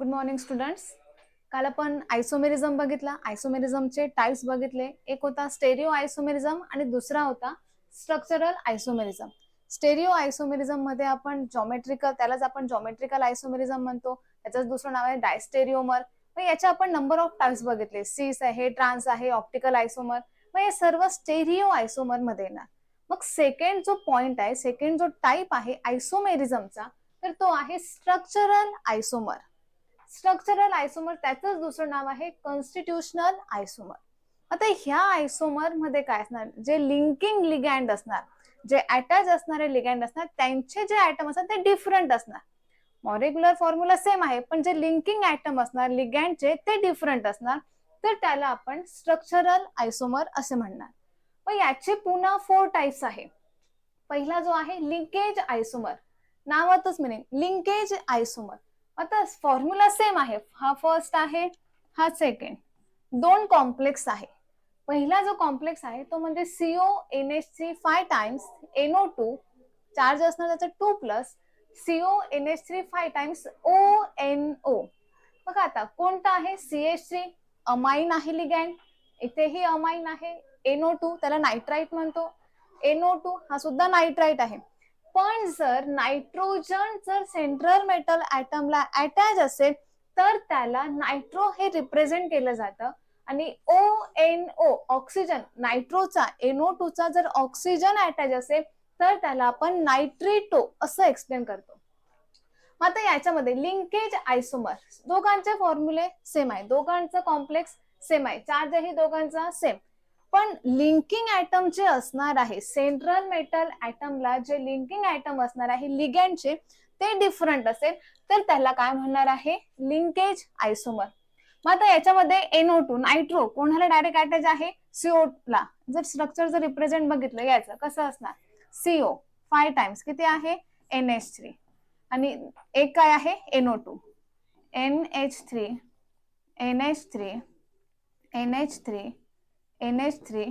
Good morning students. काल आपण isomerism बघितला, आयसोमेरिझमचे टाइप्स बघितले. एक होता स्टेरिओ आयसोमेरिझम आणि दुसरा होता स्ट्रक्चरल आयसोमेरिझम. स्टेरिओ आयसोमेरिझम मध्ये आपण जॉमेट्रिकल, त्यालाच आपण जॉमेट्रिकल आयसोमेरिझम म्हणतो. त्याचं दुसरं नाव आहे डायस्टेरिओमर. मग याचे आपण नंबर ऑफ टाइप्स बघितले, सिस आहे, ट्रान्स आहे, ऑप्टिकल आयसोमर. मग हे सर्व स्टेरिओ आयसोमर मध्ये येणार. मग सेकंड जो पॉइंट आहे, सेकंड जो टाइप आहे आयसोमेरिझमचा, तर तो आहे स्ट्रक्चरल आयसोमर. स्ट्रक्चरल आयसोमर त्याचंच दुसरं नाव आहे कॉन्स्टिट्यूशनल आयसोमर. आता ह्या आयसोमर मध्ये काय असणार, जे लिंकिंग लिगॅन्ड असणार, जे अटॅच असणारे लिगॅन्ड असणार, त्यांचे जे ऍटम असतात ते डिफरंट असणार. मॉलिक्युलर फॉर्म्युला सेम आहे, पण जे लिंकिंग ऍटम असणार लिगॅन्डचे ते डिफरंट असणार. तर त्याला आपण स्ट्रक्चरल आयसोमर असे म्हणणार. मग याचे पुन्हा 4 टाइप्स आहे. पहिला जो आहे लिंकेज आयसोमर, नावातच मिनिंग लिंकेज आयसोमर. आता फॉर्म्युला सेम आहे, हा फर्स्ट आहे, हा सेकंड. दोन कॉम्प्लेक्स आहे. पहिला जो कॉम्प्लेक्स आहे तो म्हणजे CONH3 5 टाइम्स NO2, चार्ज असणार त्याचा 2 प्लस CONH3 5 टाइम्स ONO. बघा आता कोणता आहे, CH3 अमाइन आहे लिगॅन्ड, इथेही अमाइन आहे. NO2 त्याला नायट्राइट म्हणतो. NO2 हा सुद्धा नायट्राइट आहे. पण जर नायट्रोजन जर सेंट्रल मेटल ऍटमला अटॅच असेल तर त्याला नायट्रो हे रिप्रेझेंट केलं जातं. आणि ONO ऑक्सिजन, नायट्रोचा NO2 चा जर ऑक्सिजन अटॅच असेल तर त्याला आपण नायट्रिटो असं एक्सप्लेन करतो. आता याच्यामध्ये लिंकेज आयसोमर, दोघांचे फॉर्म्युले सेम आहे, दोघांचं कॉम्प्लेक्स सेम आहे, चार्जही दोघांचा सेम. पण लिंकिंग ऍटम जे असणार आहे, सेंट्रल मेटल ऍटमला जे लिंकिंग ऍटम असणार आहे लिगॅन्डचे, ते डिफरंट असेल तर त्याला काय म्हणणार आहे, लिंकेज आयसोमर. मग आता याच्यामध्ये NO2 नायट्रो कोणाला डायरेक्ट अटॅच आहे, CO ला. जर स्ट्रक्चर जर रिप्रेझेंट बघितलं याचं कसं असणार, CO 5 टाइम्स किती आहे NH3, आणि एक काय आहे NO2, NH3 NH3 NH3 NH3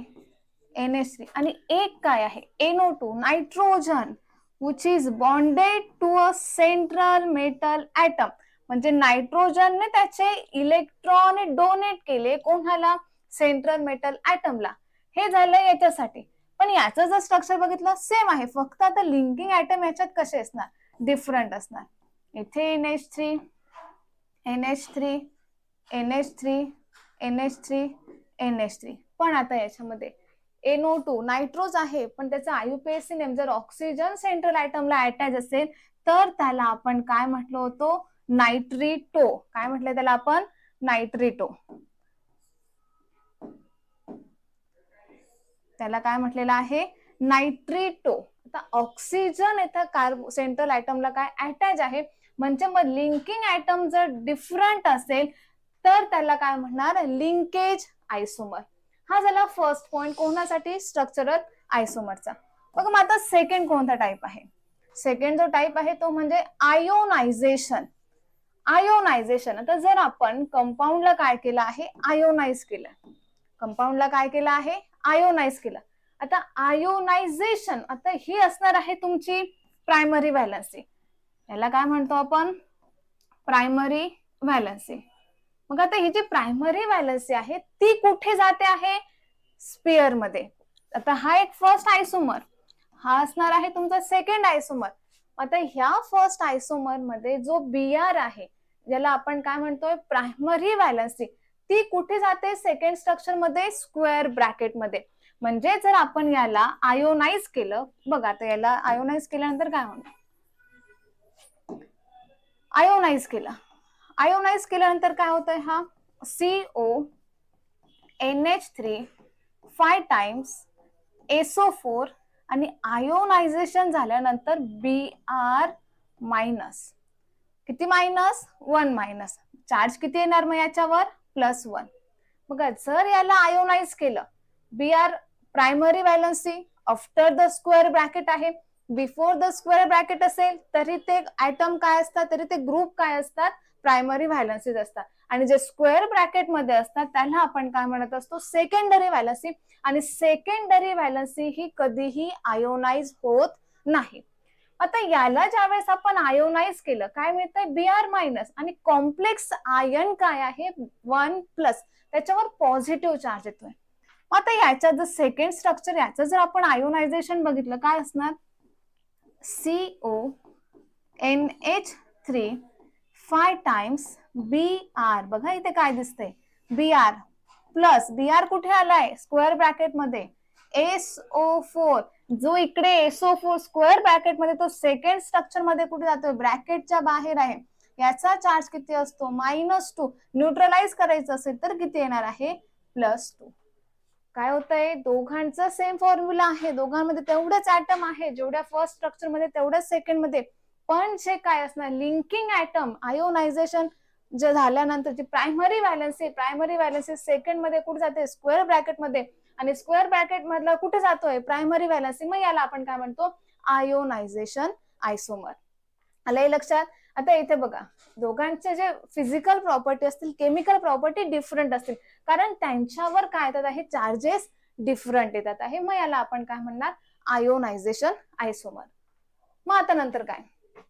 NH3, आणि एक काय आहे NO2 nitrogen which is bonded to a central metal atom. म्हणजे नायट्रोजनने त्याचे इलेक्ट्रॉन डोनेट केले कोणाला, सेंट्रल मेटल ऍटमला. हे झालं याच्यासाठी. पण याचं जर स्ट्रक्चर बघितलं सेम आहे, फक्त आता लिंकिंग ऍटम याच्यात कसे असणार, डिफरंट असणार. इथे NH3 NH3 NH3 NH3 NH3. पण आता याच्यामध्ये NO2 नायट्रोज आहे, पण त्याचा IUPAC नेम जर ऑक्सिजन सेंट्रल ऍटमला अटॅच असेल तर त्याला आपण काय म्हटलं होतो, नायट्रिटो. काय म्हटलंय त्याला आपण, नायट्रिटो. त्याला काय म्हटलेलं आहे, नायट्रिटो. आता ऑक्सिजन इथं सेंट्रल ऍटमला काय अटॅच आहे, म्हणजे मग लिंकिंग ऍटम जर डिफरंट असेल तर त्याला काय म्हणणार, लिंकेज आयसोमर. हा झाला फर्स्ट पॉइंट कोणासाठी, स्ट्रक्चरल आयसोमरचा. बघा मग आता सेकंड कोणता टाइप आहे. सेकंड जो टाइप आहे तो म्हणजे आयोनायझेशन. आयोनायझेशन, आता जर आपण कंपाऊंडला काय केलं आहे, आयोनाइज केलं. कंपाऊंडला काय केलं आहे, आयोनाइज केलं. आता आयोनायझेशन, आता ही असणार आहे तुमची प्रायमरी व्हॅलन्सी. याला काय म्हणतो आपण, प्रायमरी व्हॅलन्सी. मग आता ही जी प्रायमरी व्हॅलन्सी आहे ती कुठे जाते आहे, स्पियर मध्ये. आता हा एक फर्स्ट आयसोमर, हा असणार आहे तुमचा सेकंड आयसोमर. आता ह्या फर्स्ट आयसोमर मध्ये जो BR आहे, ज्याला आपण काय म्हणतोय प्रायमरी व्हॅलन्सी, ती कुठे जाते, सेकंड स्ट्रक्चर मध्ये, स्क्वेअर ब्रॅकेट मध्ये. म्हणजे जर आपण याला आयोनाइज केलं, बघा आता याला आयोनाइज केल्यानंतर काय होणार, आयोनाइज केलं, आयोनाइज केल्यानंतर काय होतंय, हा CONH3 5 टाइम्स SO4, आणि आयोनायझेशन झाल्यानंतर Br मायनस, किती मायनस, 1 मायनस. चार्ज किती येणार मग याच्यावर, +1. बघा जर याला आयोनाइज केलं, Br primary valency after the square bracket आहे, बिफोर द स्क्वेअर ब्रॅकेट असेल तरी ते ऍटम काय असतात, तरी ते ग्रुप काय असतात, प्रायमरी व्हॅलन्सीज असतात. आणि जे स्क्वेअर ब्रॅकेट मध्ये असतात त्याला आपण काय म्हणत असतो, सेकंडरी व्हॅलन्सी. आणि सेकंडरी व्हॅलन्सी ही कधीही आयोनाइज होत नाही. आता याला ज्यावेळेस आपण आयोनाइज केलं काय मिळतंय Br मायनस, आणि कॉम्प्लेक्स आयन काय आहे 1 प्लस, त्याच्यावर पॉझिटिव्ह चार्ज येतोय. आता याच्यात जर सेकंड स्ट्रक्चर याचं जर आपण आयोनायझेशन बघितलं काय असणार, CONH3 5 टाइम्स Br, बघा इथे काय दिसतंय Br प्लस, Br कुठे आलाय स्क्वेअर ब्रॅकेट मध्ये, SO4 जो इकडे SO4 स्क्वेअर ब्रॅकेट मध्ये, तो सेकंड स्ट्रक्चर मध्ये कुठे जातोय ब्रॅकेटच्या बाहेर आहे. याचा चार्ज किती असतो -2. न्यूट्रलाइज करायचं असेल तर किती येणार आहे +2. काय होतंय दोघांचं सेम फॉर्म्युला आहे, दोघांमध्ये तेवढेच ऍटम आहे, जेवढ्या फर्स्ट स्ट्रक्चर मध्ये तेवढ्याच सेकंड मध्ये, पण जे काय असणार लिंकिंग ऍटम आयोनायझेशन जे झाल्यानंतर जी प्रायमरी व्हॅलेन्सी सेकंड मध्ये कुठे जाते स्क्वेअर ब्रॅकेट मध्ये, आणि स्क्वेअर ब्रॅकेट मधला कुठे जातोय प्रायमरी व्हॅलेन्सी, मग याला आपण काय म्हणतो आयोनायझेशन आयसोमर. आलंय लक्षात. आता इथे बघा दोघांचे जे फिजिकल प्रॉपर्टी असतील, केमिकल प्रॉपर्टी डिफरंट असतील, कारण त्यांच्यावर काय येतात आहे चार्जेस डिफरंट येतात आहे, मग याला आपण काय म्हणणार आयोनायझेशन आयसोमर. मग आता नंतर काय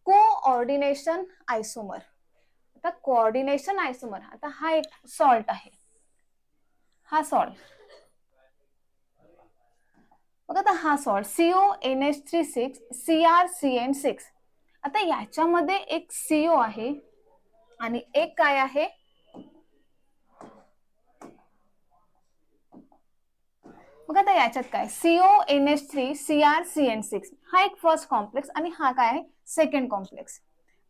कोऑर्डिनेशन आयसोमर. आता कोऑर्डिनेशन आयसोमर, आता हा एक सॉल्ट आहे, हा सॉल्ट, बघा आता हा सॉल्ट CONH36 CrCN6. आता याच्यामध्ये एक CO आहे आणि एक काय आहे बघा आता याच्यात काय CONH3 CrCN6 हा एक फर्स्ट कॉम्प्लेक्स आणि हा काय आहे सेकंड कॉम्प्लेक्स.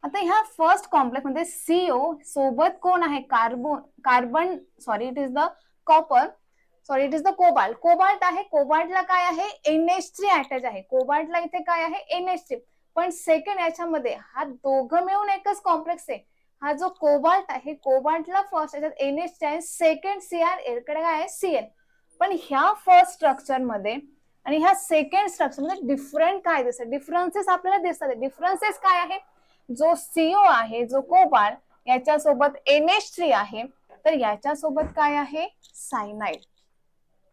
आता ह्या फर्स्ट कॉम्प्लेक्स मध्ये CO सोबत कोण आहे carbon sorry it is the copper, sorry it is the cobalt आहे. कोबाल्टला काय आहे NH3 अटॅच आहे, कोबाल्टला इथे काय आहे NH3, पण सेकंड याच्यामध्ये हा दोघं मिळून एकच कॉम्प्लेक्स आहे. हा जो कोबाल्ट आहे कोबाल्टला फर्स्ट याच्यात NH3 आहे, सेकंड Cr इकडे काय आहे Cn, पण ह्या फर्स्ट स्ट्रक्चर मध्ये आणि ह्या सेकंड स्ट्रक्चर मध्ये डिफरंट काय दिसतात, डिफरन्सेस आपल्याला दिसतात. डिफरन्सेस काय आहे, जो CO आहे जो कोबाल्ट याच्यासोबत NH3 आहे, तर याच्यासोबत काय आहे सायनाइड.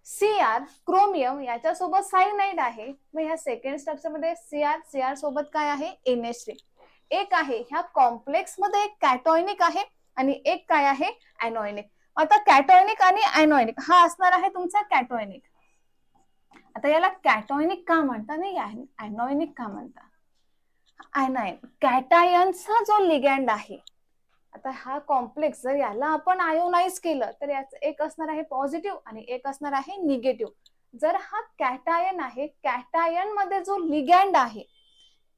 Cr क्रोमियम याच्यासोबत सायनाइड आहे, मग ह्या सेकंड स्ट्रक्चर मध्ये Cr सोबत काय आहे NH3. एक आहे ह्या कॉम्प्लेक्स मध्ये एक कॅटॉयनिक आहे आणि एक काय आहे एनॉयनिक. आता कॅटॉयनिक आणि एनॉयनिक हा असणार आहे तुमचा कॅटॉयनिक. आता याला कॅटॉयनिक का म्हणतात आणि एनॉयनिक का म्हणतात, एनायन कॅटायनचा जो लिगँड आहे. आता हा कॉम्प्लेक्स जर याला आपण आयोनाइज केलं तर याचं एक असणार आहे पॉझिटिव्ह आणि एक असणार आहे निगेटिव्ह. जर हा कॅटायन आहे, कॅटायन मध्ये जो लिगँड आहे,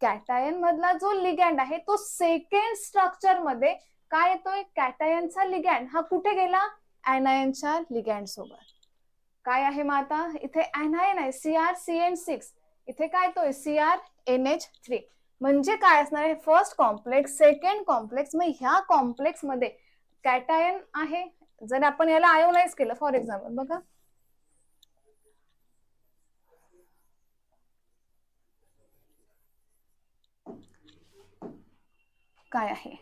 कॅटायन मधला जो लिगँड आहे तो सेकंड स्ट्रक्चर मध्ये काय येतोय कॅटायनचा लिगँड हा कुठे गेला एनायनच्या लिगँड सोबत. काय आहे मग आता इथे एनायन आहे CrCN6, इथे काय येतोय CrNH3, म्हणजे काय असणार आहे फर्स्ट कॉम्प्लेक्स सेकंड कॉम्प्लेक्स. मग ह्या कॉम्प्लेक्स मध्ये कॅटायन आहे, जर आपण याला आयोनाइज केलं फॉर एक्झाम्पल बघा काय आहे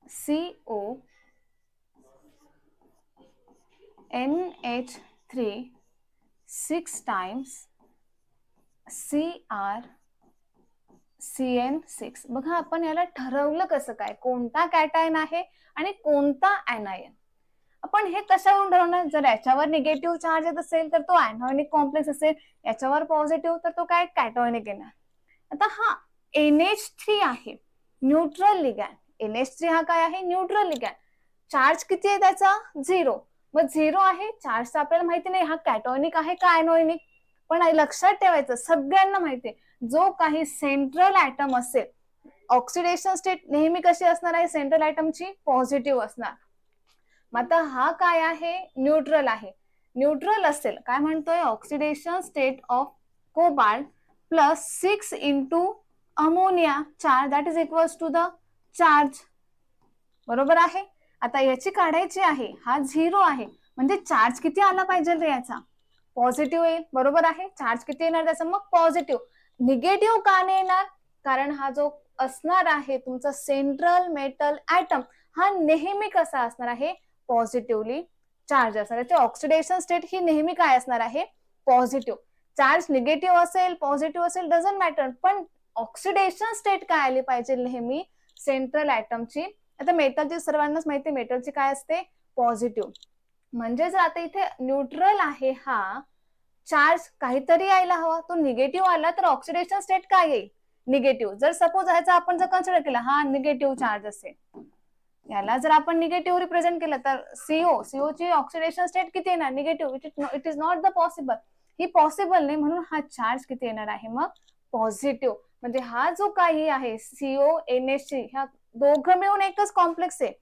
CONH3 6 टाइम्स CrCN6. बघा आपण याला ठरवलं कसं काय कोणता कॅटायन आहे आणि कोणता एनायन. आपण हे कशावरून ठरवणार, जर याच्यावर निगेटिव्ह चार्ज येत असेल तर तो एनॉयनिक कॉम्प्लेक्स असेल, याच्यावर पॉझिटिव्ह तर तो काय कॅटॉयनिक येणार. आता हा NH3 आहे न्यूट्रल लिगँड, NH3 हा काय आहे न्यूट्रल लिगँड. चार्ज किती आहे त्याचा 0, मग 0 आहे चार्ज तर आपल्याला माहिती नाही हा कॅटॉयनिक आहे का एनॉयनिक. पण लक्षात ठेवायचं सगळ्यांना माहिती आहे जो काही सेंट्रल ऍटम असेल ऑक्सिडेशन स्टेट नेहमी कशी असणार आहे सेंट्रल ऍटमची पॉझिटिव्ह असणार. मग आता हा काय आहे न्यूट्रल आहे, न्यूट्रल असेल काय म्हणतोय oxidation state of cobalt plus 6 into ammonia charge that is equals to the charge, बरोबर आहे. आता याची काढायची आहे, हा 0 आहे म्हणजे चार्ज किती आला पाहिजे रे याचा पॉझिटिव्ह येईल, बरोबर आहे. चार्ज किती येणार त्याचा मग पॉझिटिव्ह. निगेटिव्ह का नाही येणार, कारण हा जो असणार आहे तुमचा सेंट्रल मेटल ऍटम हा नेहमी कसा असणार आहे पॉझिटिव्हली चार्ज असणार आहे. ऑक्सिडेशन स्टेट ही नेहमी काय असणार आहे पॉझिटिव्ह. चार्ज निगेटिव्ह असेल पॉझिटिव्ह असेल डझंट मॅटर, पण ऑक्सिडेशन स्टेट काय आली पाहिजे नेहमी सेंट्रल ऍटमची. आता मेटलची सर्वांनाच माहिती आहे मेटलची काय असते पॉझिटिव्ह. म्हणजे जर आता इथे न्यूट्रल आहे हा चार्ज काहीतरी यायला हवा, तो निगेटिव्ह आला तर ऑक्सिडेशन स्टेट काय येईल निगेटिव्ह. जर सपोज ह्याचा आपण जर कन्सिडर केला हा निगेटिव्ह चार्ज असेल, याला जर आपण निगेटिव्ह रिप्रेझेंट केलं तर सीओ ची ऑक्सिडेशन स्टेट किती येणार negative. It is not the possible, he possible नाही, म्हणून हा चार्ज किती येणार आहे मग पॉझिटिव्ह. म्हणजे हा जो काही आहे सीओ NH3 ह्या दोघं मिळून एकच कॉम्प्लेक्स आहे,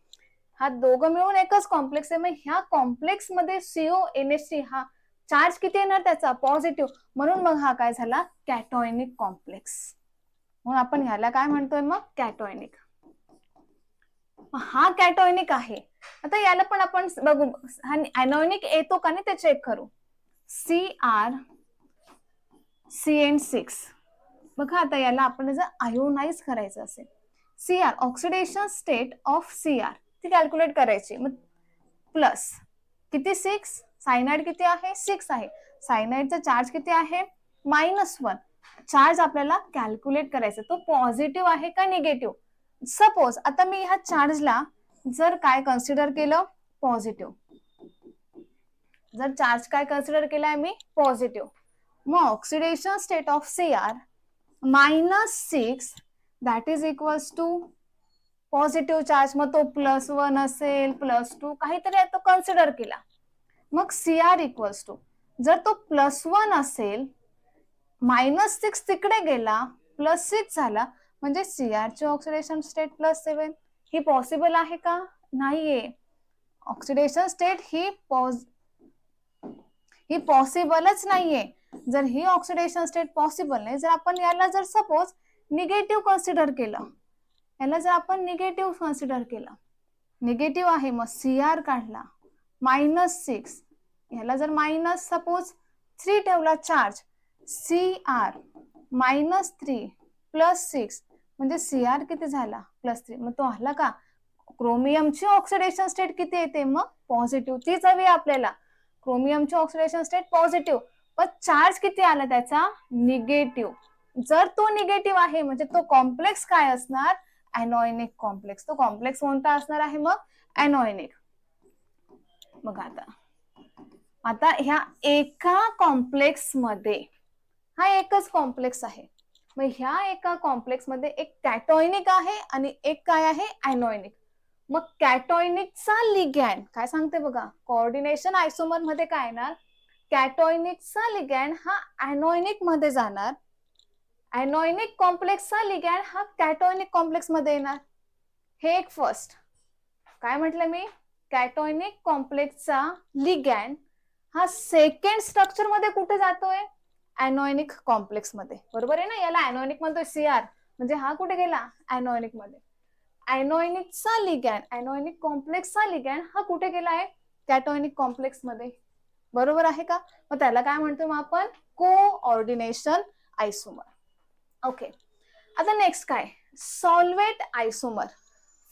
हा दोघं मिळून एकच कॉम्प्लेक्स आहे. मग ह्या कॉम्प्लेक्स मध्ये सीओ NH3 हा चार्ज किती येणार त्याचा पॉझिटिव्ह, म्हणून मग हा काय झाला कॅटोयनिक कॉम्प्लेक्स. मग आपण ह्याला काय म्हणतोय मग कॅटोयनिक. हा कॅटोयनिक आहे. आता याला पण आपण बघू हा एनोयनिक येतो का नाही ते चेक करू. CrCN6 बघा, आता याला आपण जर आयोनाइज करायचं असेल Cr oxidation state of Cr ती कॅल्क्युलेट करायची. मग प्लस किती 6, सायनाइड किती आहे 6 आहे, सायनाइडचा चार्ज किती आहे -1. चार्ज आपल्याला कॅल्क्युलेट करायचा तो पॉझिटिव्ह आहे का निगेटिव्ह. सपोज आता मी ह्या चार्जला जर काय कन्सिडर केलं पॉझिटिव्ह, जर चार्ज काय कन्सिडर केलाय मी पॉझिटिव्ह, मग oxidation state of Cr -6 that is equals to positive charge, मग तो +1 असेल +2 काहीतरी आहे तो कन्सिडर केला. मग Cr इक्वल्स टू जर तो +1 असेल -6 तिकडे गेला +6 झाला, म्हणजे Cr ची ऑक्सिडेशन स्टेट +7. ही पॉसिबल आहे का नाहीये. ऑक्सिडेशन स्टेट ही पॉसिबलच नाहीये. जर ही ऑक्सिडेशन स्टेट पॉसिबल नाही, जर आपण याला जर सपोज निगेटिव्ह कन्सिडर केलं, याला जर आपण निगेटिव्ह कन्सिडर केलं, निगेटिव्ह आहे मग Cr काढला -6, याला जर सपोज 3 ठेवला चार्ज, Cr -3 +6 म्हणजे Cr किती झाला +3. मग तो आला का क्रोमियमची ऑक्सिडेशन स्टेट किती येते मग पॉझिटिव्ह. तीच हवी आपल्याला क्रोमियमची ऑक्सिडेशन स्टेट पॉझिटिव्ह, पण चार्ज किती आला त्याचा निगेटिव्ह. जर तो निगेटिव्ह आहे म्हणजे तो कॉम्प्लेक्स काय असणार एनोयनिक कॉम्प्लेक्स. तो कॉम्प्लेक्स कोणता असणार आहे मग एनोयनिक. मग आता ह्या एका कॉम्प्लेक्स मध्ये हा एकच कॉम्प्लेक्स आहे, मग ह्या एका कॉम्प्लेक्स मध्ये एक कॅटोयनिक आहे आणि एक काय आहे एनोयनिक. मग कॅटोयनिकचा लिगॅंड काय सांगते बघा, कोऑर्डिनेशन आयसोमर मध्ये काय येणार कॅटोयनिकचा लिगॅंड हा एनोयनिक मध्ये जाणार, एनोयनिक कॉम्प्लेक्सचा लिगॅंड हा कॅटोयनिक कॉम्प्लेक्स मध्ये येणार. हे एक फर्स्ट काय म्हटलं मी कॅटोयनिक कॉम्प्लेक्सचा लिगॅंड हा सेकंड स्ट्रक्चर मध्ये कुठे जातोय एनोयनिक कॉम्प्लेक्स मध्ये, बरोबर आहे ना. याला एनोयनिक म्हणतोय Cr, म्हणजे हा कुठे गेला एनोयनिक मध्ये. एनोयनिकचा लिगॅंड एनोयनिक कॉम्प्लेक्सचा लिगॅंड हा कुठे गेला आहे कॅटोयनिक कॉम्प्लेक्स मध्ये, बरोबर आहे का. मग त्याला काय म्हणतो मग आपण कोऑर्डिनेशन आयसोमर. ओके, आता नेक्स्ट काय सॉल्वेट आयसोमर.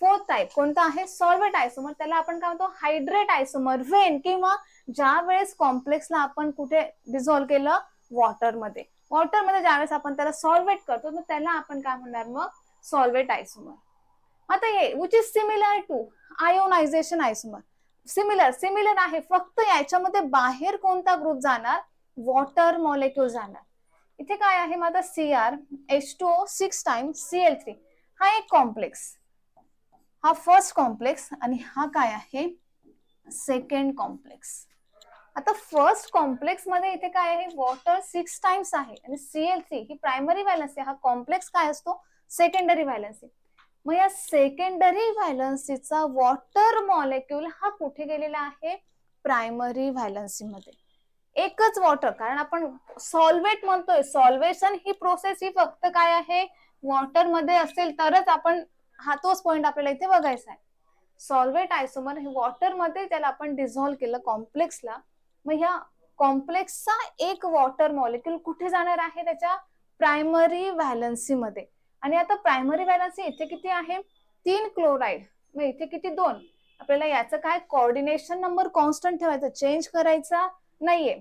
फोर्थ टाइप कोणता आहे सॉल्वेट आयसोमर. त्याला आपण काय म्हणतो हायड्रेट आयसोमर. व्हेन किंवा ज्या वेळेस कॉम्प्लेक्सला आपण कुठे डिझॉल्व्ह केलं वॉटरमध्ये, वॉटरमध्ये ज्यावेळेस आपण त्याला सॉल्वेट करतो तर त्याला आपण काय म्हणणार मग सॉल्वेट आयसोमर. आता हे which is similar to ionization isomer. Similar आहे, फक्त याच्यामध्ये बाहेर कोणता ग्रुप जाणार वॉटर मॉलिक्यूल जाणार. इथे काय आहे मग आता Cr H2O 6 टाइम्स Cl3 हा एक कॉम्प्लेक्स, हा फर्स्ट कॉम्प्लेक्स आणि हा काय आहे सेकंड कॉम्प्लेक्स. आता फर्स्ट कॉम्प्लेक्स मध्ये इथे काय आहे वॉटर 6 टाइम्स आहे आणि Cl3 ही प्रायमरी व्हॅलन्सी, हा कॉम्प्लेक्स काय असतो सेकंडरी व्हॅलन्सी. मग या सेकंडरी व्हॅलन्सीचा वॉटर मॉलिक्यूल हा कुठे गेलेला आहे प्रायमरी व्हॅलन्सी मध्ये. एकच वॉटर, कारण आपण सॉल्वेट म्हणतोय, सॉल्वेशन ही प्रोसेस ही फक्त काय आहे वॉटर मध्ये असेल तरच आपण हा तोच पॉइंट आपल्याला इथे बघायचा आहे. सॉल्वेट आयसोमर हे वॉटर मध्ये त्याला आपण डिझॉल्व्ह केलं कॉम्प्लेक्सला, मग ह्या कॉम्प्लेक्सचा एक वॉटर मॉलिक्यूल कुठे जाणार आहे त्याच्या प्रायमरी व्हॅलन्सी मध्ये. आणि आता प्रायमरी व्हॅलन्सी इथे किती आहे 3 क्लोराइड, मग इथे किती 2. आपल्याला याचं काय कोऑर्डिनेशन नंबर कॉन्स्टंट ठेवायचा, चेंज करायचा नाहीये.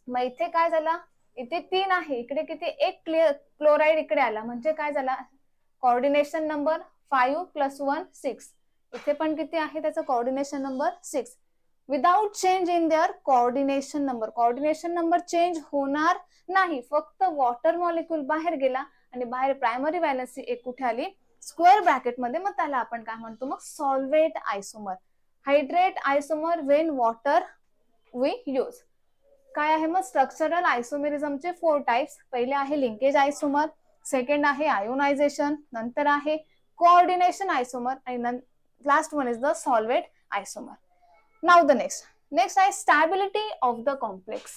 मग इथे काय झाला इथे 3 आहे, इकडे किती, एक क्लोराईड इकडे आला, म्हणजे काय झाला, कोऑर्डिनेशन नंबर 5 + 1 6. इथे पण किती आहे त्याचा coordination number 6. Without change in their coordination number. Coordination number change होणार नाही, फक्त वॉटर मॉलिक्यूल बाहेर गेला आणि बाहेर प्रायमरी व्हॅलेन्सी एक कुठे आली, स्क्वेअर ब्रॅकेट मध्ये. मग त्याला आपण काय म्हणतो, मग solvate isomer, hydrate isomer when water we use. काय आहे मग स्ट्रक्चरल आयसोमेरिझमचे 4 टाइप्स. पहिले आहे लिंकेज आयसोमर, सेकंड आहे आयोनायझेशन, नंतर आहे कोऑर्डिनेशन आयसोमर आणि last one is the solvate isomer. Now the next आहे stability of the complex.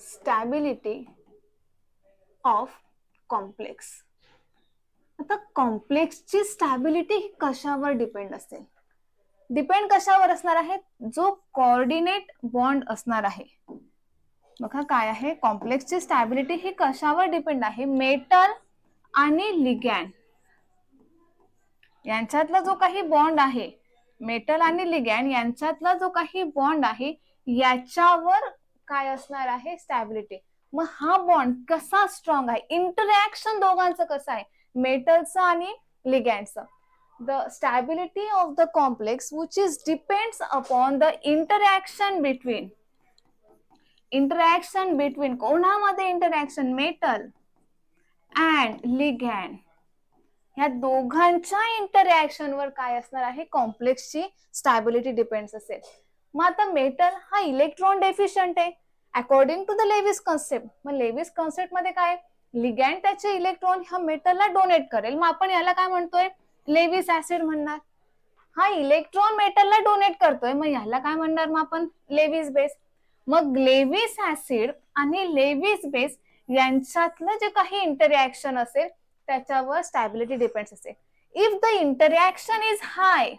Stability of complex. आता कॉम्प्लेक्सची स्टॅबिलिटी ही कशावर डिपेंड असेल, डिपेंड कशावर असणार आहे, जो कोऑर्डिनेट बॉन्ड असणार आहे. बघा काय आहे, कॉम्प्लेक्सची स्टॅबिलिटी ही कशावर डिपेंड आहे, मेटल आणि लिगॅंड यांच्यातला जो काही बॉन्ड आहे, मेटल आणि लिगॅंड यांच्यातला जो काही बॉन्ड आहे याच्यावर काय असणार आहे, स्टॅबिलिटी. मग हा बॉन्ड कसा स्ट्रॉंग आहे, इंटरॅक्शन दोघांचं कसं आहे, मेटलचं आणि लिगॅंडचं. The stability of the complex which is depends upon the interaction between कोणामध्ये इंटरॅक्शन, मेटल अँड लिगॅंड, ह्या दोघांच्या इंटरॅक्शन वर काय असणार आहे, कॉम्प्लेक्सची स्टॅबिलिटी डिपेंड्स असेल. मग आता मेटल हा इलेक्ट्रॉन डेफिशियंट आहे according to the Lewis concept. मग लेविस कॉन्सेप्ट मध्ये काय, लिगॅंड त्याचे इलेक्ट्रॉन ह्या मेटलला डोनेट करेल, मग आपण याला काय म्हणतोय, लेविस ऍसिड म्हणणार. हा इलेक्ट्रॉन मेटलला डोनेट करतोय, मग ह्याला काय म्हणणार, मग आपण लेविस बेस. मग लेविस ऍसिड आणि लेविस बेस यांच्यातलं जे काही इंटरॅक्शन असेल त्याच्यावर स्टॅबिलिटी डिपेंड्स असेल. If the interaction is hi,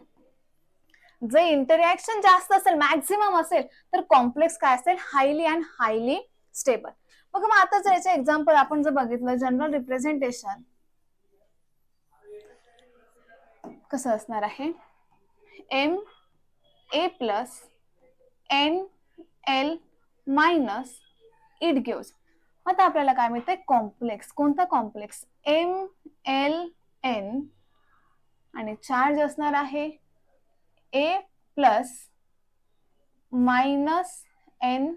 जर इंटरॅक्शन जास्त असेल, मॅक्झिमम असेल, तर कॉम्प्लेक्स काय असेल, हायली स्टेबल. बघा मग आता जर याचं एक्झाम्पल आपण जर बघितलं, जनरल रिप्रेझेंटेशन कसं असणार आहे, Ma + NL- इट गिव्स. आता आपल्याला काय मिळतंय, कॉम्प्लेक्स. कोणता कॉम्प्लेक्स, MlN आणि चार्ज असणार आहे A + N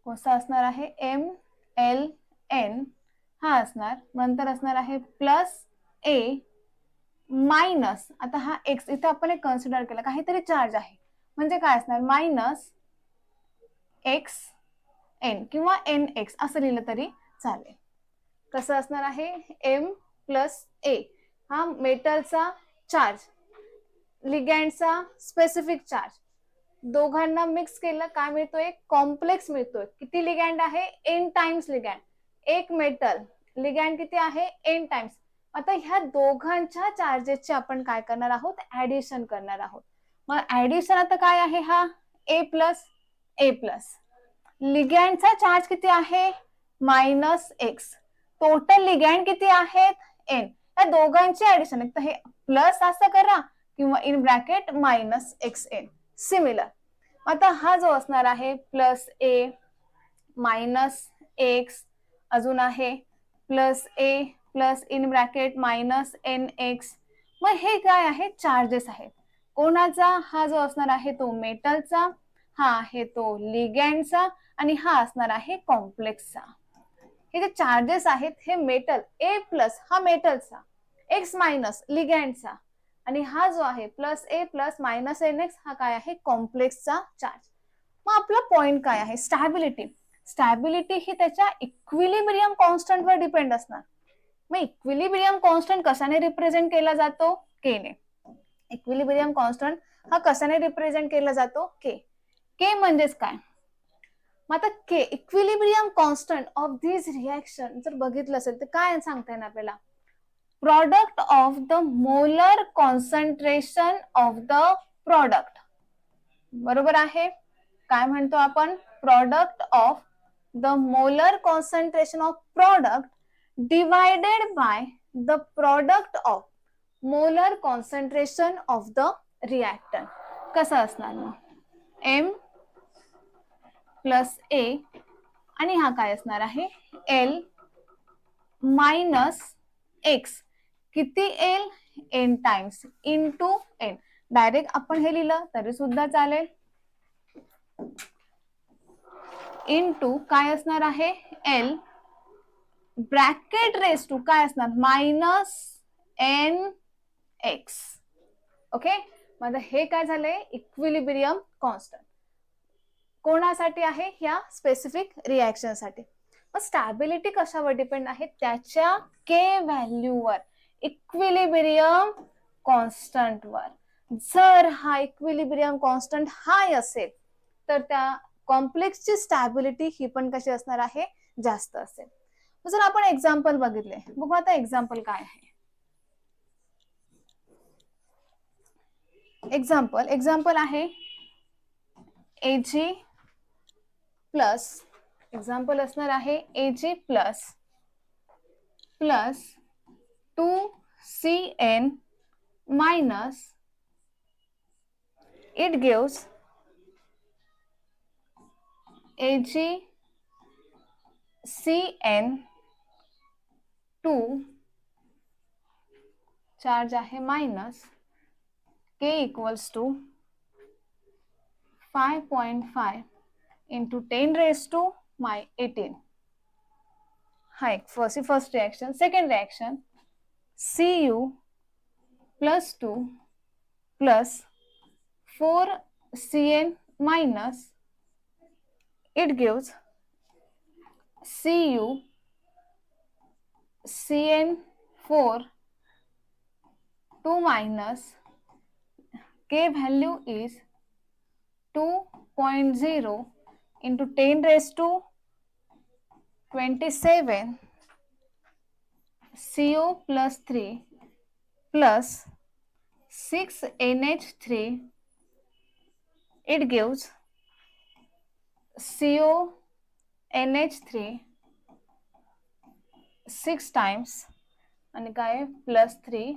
कोणता असणार आहे, MlN हा असणार, नंतर असणार आहे +A मायनस, आता हा एक्स इथे आपण एक कन्सिडर केला, काहीतरी चार्ज आहे, म्हणजे काय असणार, -XN किंवा NX असं लिहिलं तरी चालेल. कसं असणार आहे, M + A हा मेटलचा चार्ज, लिगॅंडचा स्पेसिफिक चार्ज, दोघांना मिक्स केलं काय मिळतोय, कॉम्प्लेक्स मिळतोय. किती लिगॅंड आहे, N टाइम्स लिगॅंड, एक मेटल लिगॅंड किती आहे, N टाइम्स. आता ह्या दोघांच्या चार्जेसचे आपण काय करणार आहोत, ऍडिशन करणार आहोत. मग ऍडिशन आता काय आहे, हा A+, लिगॅंडचा चार्ज किती आहे, -X, टोटल लिगॅंड किती आहेत, N. या दोघांची ऍडिशन, तर हे प्लस असं करा किंवा इन ब्रॅकेट -XN. सिमिलर. आता हा जो असणार आहे +A -X, अजून आहे +A plus in bracket -NX. मग हे काय आहे, चार्जेस आहेत. कोणाचा, हा जो असणार आहे तो मेटलचा, हा आहे तो लिगॅंडचा आणि हा असणार आहे कॉम्प्लेक्सचा. हे जे चार्जेस आहेत हे मेटल, A+ हा मेटलचा, X- लिगॅंडचा आणि हा जो आहे +A + -NX हा काय आहे, कॉम्प्लेक्सचा चार्ज. मग आपला पॉइंट काय आहे, स्टॅबिलिटी. स्टॅबिलिटी ही त्याच्या इक्विलिब्रियम कॉन्स्टंट वर डिपेंड असणार. मग इक्विलिब्रियम कॉन्स्टंट कशाने रिप्रेझेंट केला जातो, के ने. इक्विलिब्रियम कॉन्स्टंट हा कशाने रिप्रेझेंट केला जातो, के म्हणजेच काय, मग आता K equilibrium constant of this reaction जर बघितलं असेल तर काय सांगता येईल आपल्याला, product of the molar concentration of the product. बरोबर आहे, काय म्हणतो आपण, product of the molar concentration of product divided by the product of molar concentration of the reactant. कसं असणार मग, M प्लस A आणि हा काय असणार आहे, L मायनस X. किती L, N times into N. Direct आपण हे लिहिलं तरी सुद्धा चालेल, इंटू काय असणार आहे, L ब्रॅकेट रेस टू काय असणार, मायनस NX. ओके, मग हे काय झालंय, इक्विलिब्रियम कॉन्स्टंट कोणासाठी आहे, ह्या स्पेसिफिक रिॲक्शन साठी. मग स्टॅबिलिटी कशावर डिपेंड आहे, त्याच्या के व्हॅल्यूवर, इक्विलिब्रियम कॉन्स्टंट वर. जर हा इक्विलिब्रियम कॉन्स्टंट हाय असेल तर त्या कॉम्प्लेक्सची स्टॅबिलिटी ही पण कशी असणार आहे, जास्त असेल. जर आपण एक्झाम्पल बघितले, बघू आता एक्झाम्पल काय आहे. एक्झाम्पल आहे Ag प्लस, एक्झाम्पल असणार आहे Ag plus 2CN minus, it gives AgCN2 charge आहे minus K equals to 5.5 into 10⁻18. हा एक first reaction. Second reaction Cu plus 2 plus 4CN minus, it gives CuCN4 2 minus, K value is 2.0 into 10⁻27 CO plus 3 plus 6NH3, it gives CONH3 6 times आणि काय plus 3,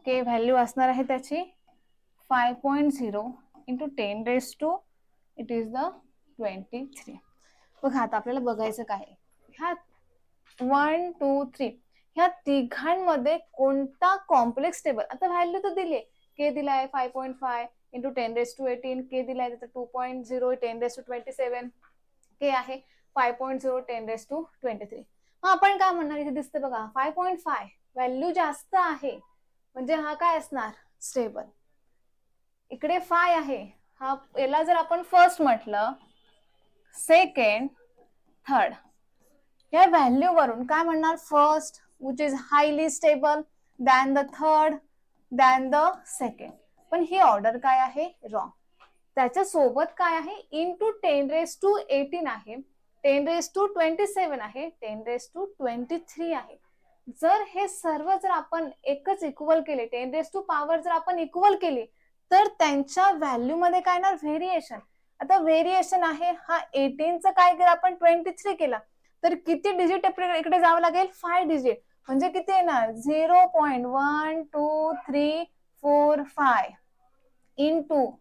के value असणार आहे त्याची 5.0 into 10⁻, it is the 23. बघा आता आपल्याला बघायचं काय, ह्या 1 2 3 ह्या तिघांमध्ये कोणता कॉम्प्लेक्स टेबल. आता व्हॅल्यू तर दिली, के दिलाय 5.5 इंटू 10⁻18, के दिलाय त्याचा 2.0 10⁻27, के आहे 5.0 10⁻23. मग आपण काय म्हणणार, इथे दिसते बघा 5.5 व्हॅल्यू जास्त आहे, म्हणजे हा काय असणार, स्टेबल. इकडे 5 आहे, हा याला जर आपण फर्स्ट म्हटलं, सेकंड, थर्ड, या व्हॅल्यू वरून काय म्हणणार, first which is highly stable, than the third, than the second. पण ही ऑर्डर काय आहे, रॉंग. त्याच्या सोबत काय आहे, इंटू 10⁻18 आहे, 10⁻27 आहे, 10⁻23 आहे. जर हे सर्व जर आपण एकच इक्वल केले, 10⁻ पॉवर जर आपण इक्वल केली, तर त्यांच्या व्हॅल्यू मध्ये काय ना व्हेरिएशन. आता व्हेरिएशन आहे, हा 18चं काय केलं आपण 23 केला, तर किती डिजिट इकडे जावं लागेल, 5 डिजिट. म्हणजे किती येणार, 0.1234 इंटू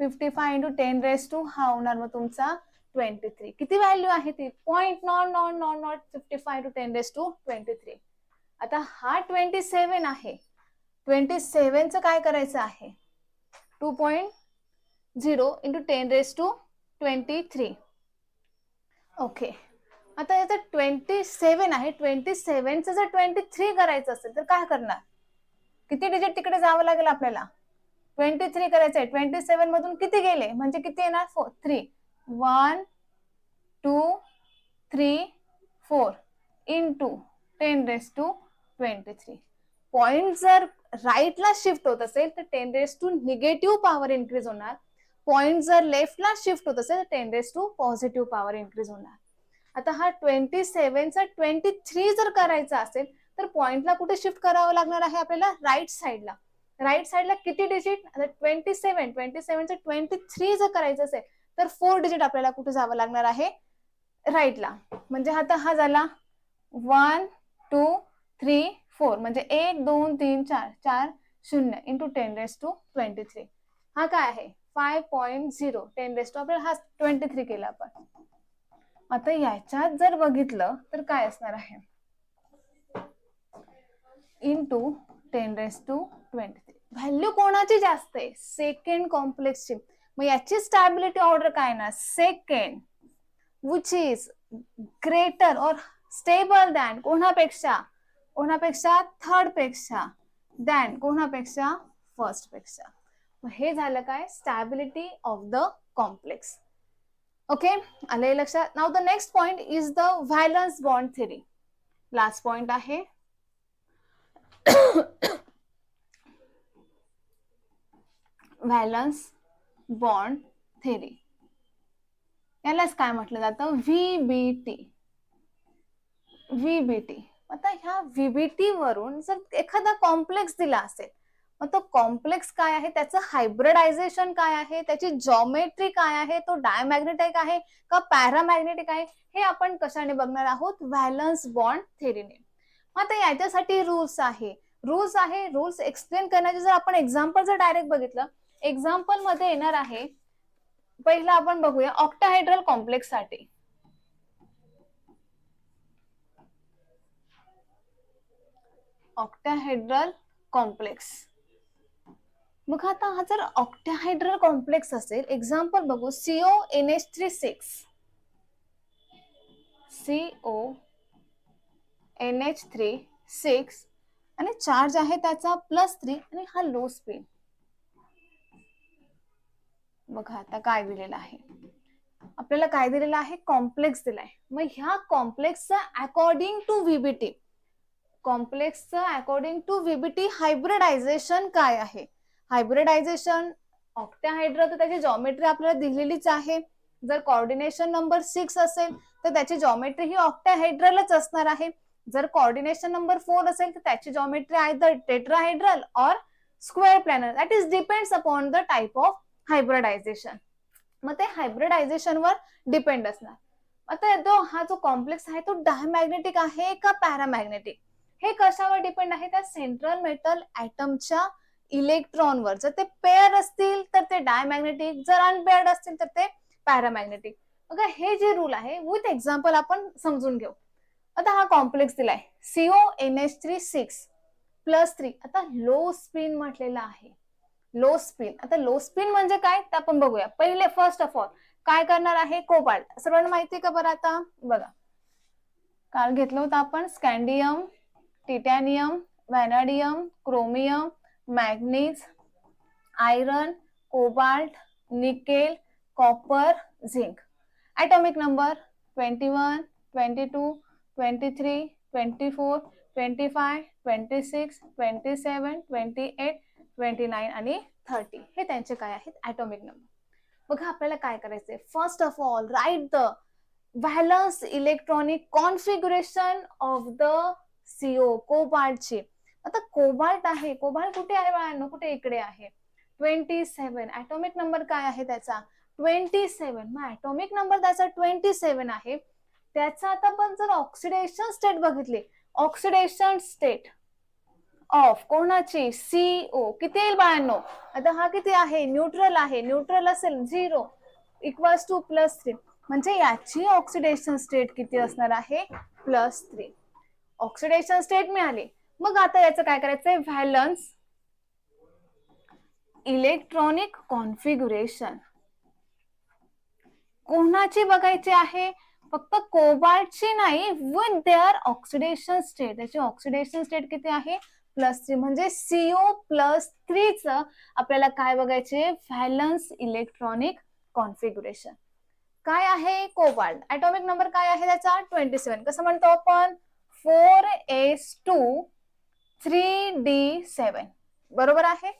55 इंटू 10⁻, हा होणार मग तुमचा 23. किती व्हॅल्यू आहे ती, 0.0055 इंटू 10⁻23. आता हा 27 आहे, 27चं काय करायचं आहे, 2.0 इंटू 10⁻23. ओके, आता याचं 27 आहे, 27चं जर 23 करायचं असेल तर काय करणार, किती डिजिट तिकडे जावं लागेल आपल्याला, 23 करायचं आहे. 27 मधून किती गेले, म्हणजे किती येणार, 3, 1 2 3 4 इंटू 10⁻23. पॉइंट जर राईटला शिफ्ट होत असेल तर 10⁻, निगेटिव्ह पॉवर इन्क्रीज होणार. पॉइंट जर लेफ्टला शिफ्ट होत असेल तर 10⁻, पॉझिटिव्ह पॉवर इन्क्रीज होणार. आता हा 27चा 23 जर करायचा असेल तर पॉइंटला कुठे शिफ्ट करावं लागणार आहे आपल्याला, राईट साईडला. राईट साईडला किती डिजिट, आता 27चं 23 जर करायचं असेल तर 4 डिजिट आपल्याला कुठे जावं लागणार आहे, राईटला. म्हणजे आता हा झाला 1 2 3 4 म्हणजे 1 2 3 4 4 0 इंटू 10⁻23. हा काय आहे 5.0 10 आपल्याला हा 23 केला आपण. आता याच्यात जर बघितलं तर काय असणार आहे इंटू 10⁻23. व्हॅल्यू कोणाची जास्त आहे सेकंड कॉम्प्लेक्सची. मग याची स्टॅबिलिटी ऑर्डर काय ना सेकंड विच इज ग्रेटर और स्टेबल दॅन कोणापेक्षा थर्ड पेक्षा दॅन कोणापेक्षा फर्स्ट पेक्षा. हे झालं काय stability of the complex. Okay आले लक्षात. Now the next point is the valence bond theory. Last point आहे व्हॅलन्स बॉन्ड थेरी. यालाच काय म्हटलं जातं व्हीबीटी. आता ह्या व्हीबीटी वरून जर एखादा कॉम्प्लेक्स दिला असेल मग तो कॉम्प्लेक्स काय आहे त्याचं हायब्रिडायझेशन काय आहे त्याची जॉमेट्री काय आहे तो डायमॅग्नेटिक आहे का पॅरामॅग्नेटिक आहे हे आपण कशाने बघणार आहोत व्हॅलन्स बॉन्ड थेरीने. आता याच्यासाठी रूल्स एक्सप्लेन करण्याचे जर आपण एक्झाम्पल जर डायरेक्ट बघितलं एक्झाम्पल मध्ये येणार आहे पहिला आपण बघूया ऑक्टाहेड्रल कॉम्प्लेक्स साठी. Octahedral complex. मग आता हा जर ऑक्टाहेड्रल कॉम्प्लेक्स असेल एक्झाम्पल बघू CONH3 6 आणि चार्ज आहे त्याचा +3 आणि हा लो स्पिन. बघा आता काय दिलेलं आहे आपल्याला काय दिलेलं आहे कॉम्प्लेक्स दिलाय. मग ह्या कॉम्प्लेक्सचा अकॉर्डिंग टू व्हीबीटी हायब्रिडायझेशन काय आहे. हायब्रिडायझेशन ऑक्टाहेड्रल तर त्याची जॉमेट्री आपल्याला दिलेलीच आहे. जर कोऑर्डिनेशन नंबर 6 असेल तर त्याची जॉमेट्री ही ऑक्टाहेड्रलच असणार आहे. जर कोऑर्डिनेशन नंबर 4 असेल तर त्याची जॉमेट्री आयदर टेट्राहेड्रल और square planar. That is depends upon the type of hybridisation. मग ते हायब्रिडायझेशन वर डिपेंड असणार. आता हा जो कॉम्प्लेक्स आहे तो डायमॅग्नेटिक आहे का पॅरामॅग्नेटिक हे कशावर डिपेंड आहे त्या सेंट्रल मेटल ऍटमच्या इलेक्ट्रॉनवर. जर ते पेअर असतील तर ते डायमॅग्नेटिक जर अनपेअर्ड असतील तर ते पॅरामॅग्नेटिक. बघा हे जे रूल आहे विथ एक्झाम्पल आपण समजून घेऊ. आता हा कॉम्प्लेक्स दिलाय CONH3 6 +3. आता लो स्पिन म्हटलेला आहे लो स्पिन. आता लो स्पिन म्हणजे काय ते आपण बघूया. पहिले फर्स्ट ऑफ ऑल काय करणार आहे कोबाल्ट. सर्वांना माहिती का बरं. आता बघा काल घेतलं होतं आपण scandium titanium vanadium chromium manganese iron cobalt nickel copper zinc. Atomic number 21 22 23 24 25 26 27 28 29 आणि 30 हे त्यांचे काय आहेत ॲटॉमिक नंबर. बघा आपल्याला काय करायचंय first of all write the valence electronic configuration of the CO कोबाल्टची. आता कोबाल्ट आहे कोबाल्ट कुठे आहे बाळांनो कुठे इकडे आहे 27. ॲटॉमिक नंबर काय आहे त्याचा 27. मग ॲटॉमिक नंबर त्याचा 27 आहे. त्याचा आता आपण जर ऑक्सिडेशन स्टेट बघितली ऑक्सिडेशन स्टेट ऑफ कोणाची CO किती येईल बाळांनो. आता हा किती आहे न्यूट्रल आहे. न्यूट्रल असेल 0 इक्वल्स टू +3 म्हणजे याची ऑक्सिडेशन स्टेट किती असणार आहे +3. ऑक्सिडेशन स्टेट मिळाली. मग आता याचं काय करायचंय व्हॅलन्स इलेक्ट्रॉनिक कॉन्फिगरेशन कोणाची बघायची आहे फक्त कोबाल्टची नाही विथ देअर ऑक्सिडेशन स्टेट. त्याची ऑक्सिडेशन स्टेट किती आहे +3 म्हणजे CO+3 च आपल्याला काय बघायचे व्हॅलन्स इलेक्ट्रॉनिक कॉन्फिगरेशन काय आहे कोबाल्ट. ॲटॉमिक नंबर काय आहे त्याचा 27. कसं म्हणतो आपण 4s2 3d7 बरोबर आहे.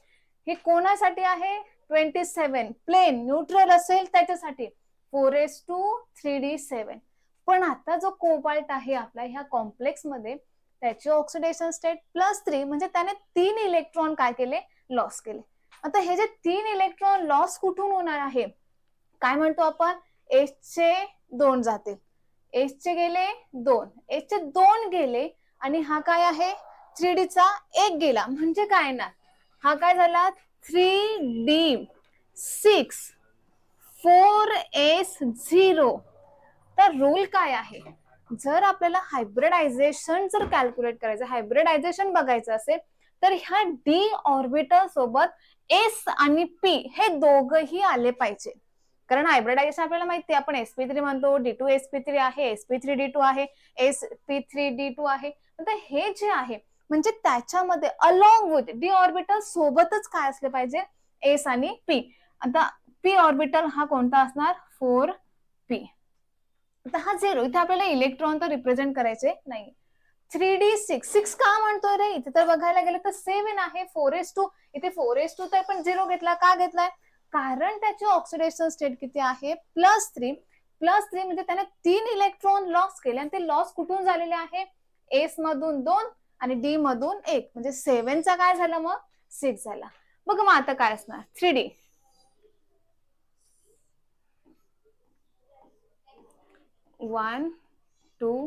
हे कोणासाठी आहे 27 प्लेन न्यूट्रल असेल त्याच्यासाठी 4s2 3d7. पण आता जो कोबाल्ट आहे आपला ह्या कॉम्प्लेक्स मध्ये त्याची ऑक्सिडेशन स्टेट +3 म्हणजे त्याने 3 इलेक्ट्रॉन काय केले लॉस केले. आता हे जे 3 इलेक्ट्रॉन लॉस कुठून होणार आहे काय म्हणतो आपण H चे 2 जातील H चे गेले 2 H चे 2 गेले आणि हा काय आहे 3D चा 1 गेला म्हणजे काय ना, हा काय झाला 3D 6 4s 0. तर रूल काय आहे, जर आपल्याला हायब्रिडायझेशन जर कॅल्क्युलेट करायचं, हायब्रिडायझेशन बघायचं असेल, तर ह्या डी ऑर्बिटल सोबत एस आणि पी हे दोघही आले पाहिजे. कारण हायब्रिडायझेशन आपल्याला माहिती आहे, आपण sp3 म्हणतो, d2 sp3 आहे, sp3 d2 आहे, sp3 d2 आहे. तर हे जे आहे म्हणजे त्याच्यामध्ये अलॉंग विथ डी ऑर्बिटल सोबतच काय असले पाहिजे, एस आणि पी. आता पी ऑर्बिटल हा कोणता असणार 4p. आता हा 0 इथे आपल्याला इलेक्ट्रॉन तर रिप्रेझेंट करायचे नाही. 3D 6 का म्हणतोय रे, इथे तर बघायला गेलं तर 7 आहे, 4s2 इथे 4s2 तर पण 0 घेतला, का घेतलाय, कारण त्याची ऑक्सिडेशन स्टेट किती आहे +3. +3 म्हणजे त्याने 3 इलेक्ट्रॉन लॉस केले आणि ते लॉस कुठून झालेले आहे, एस मधून 2 आणि डी मधून 1, म्हणजे 7 चा काय झाला मग 6 झाला. मग आता काय असणार 3D 1 2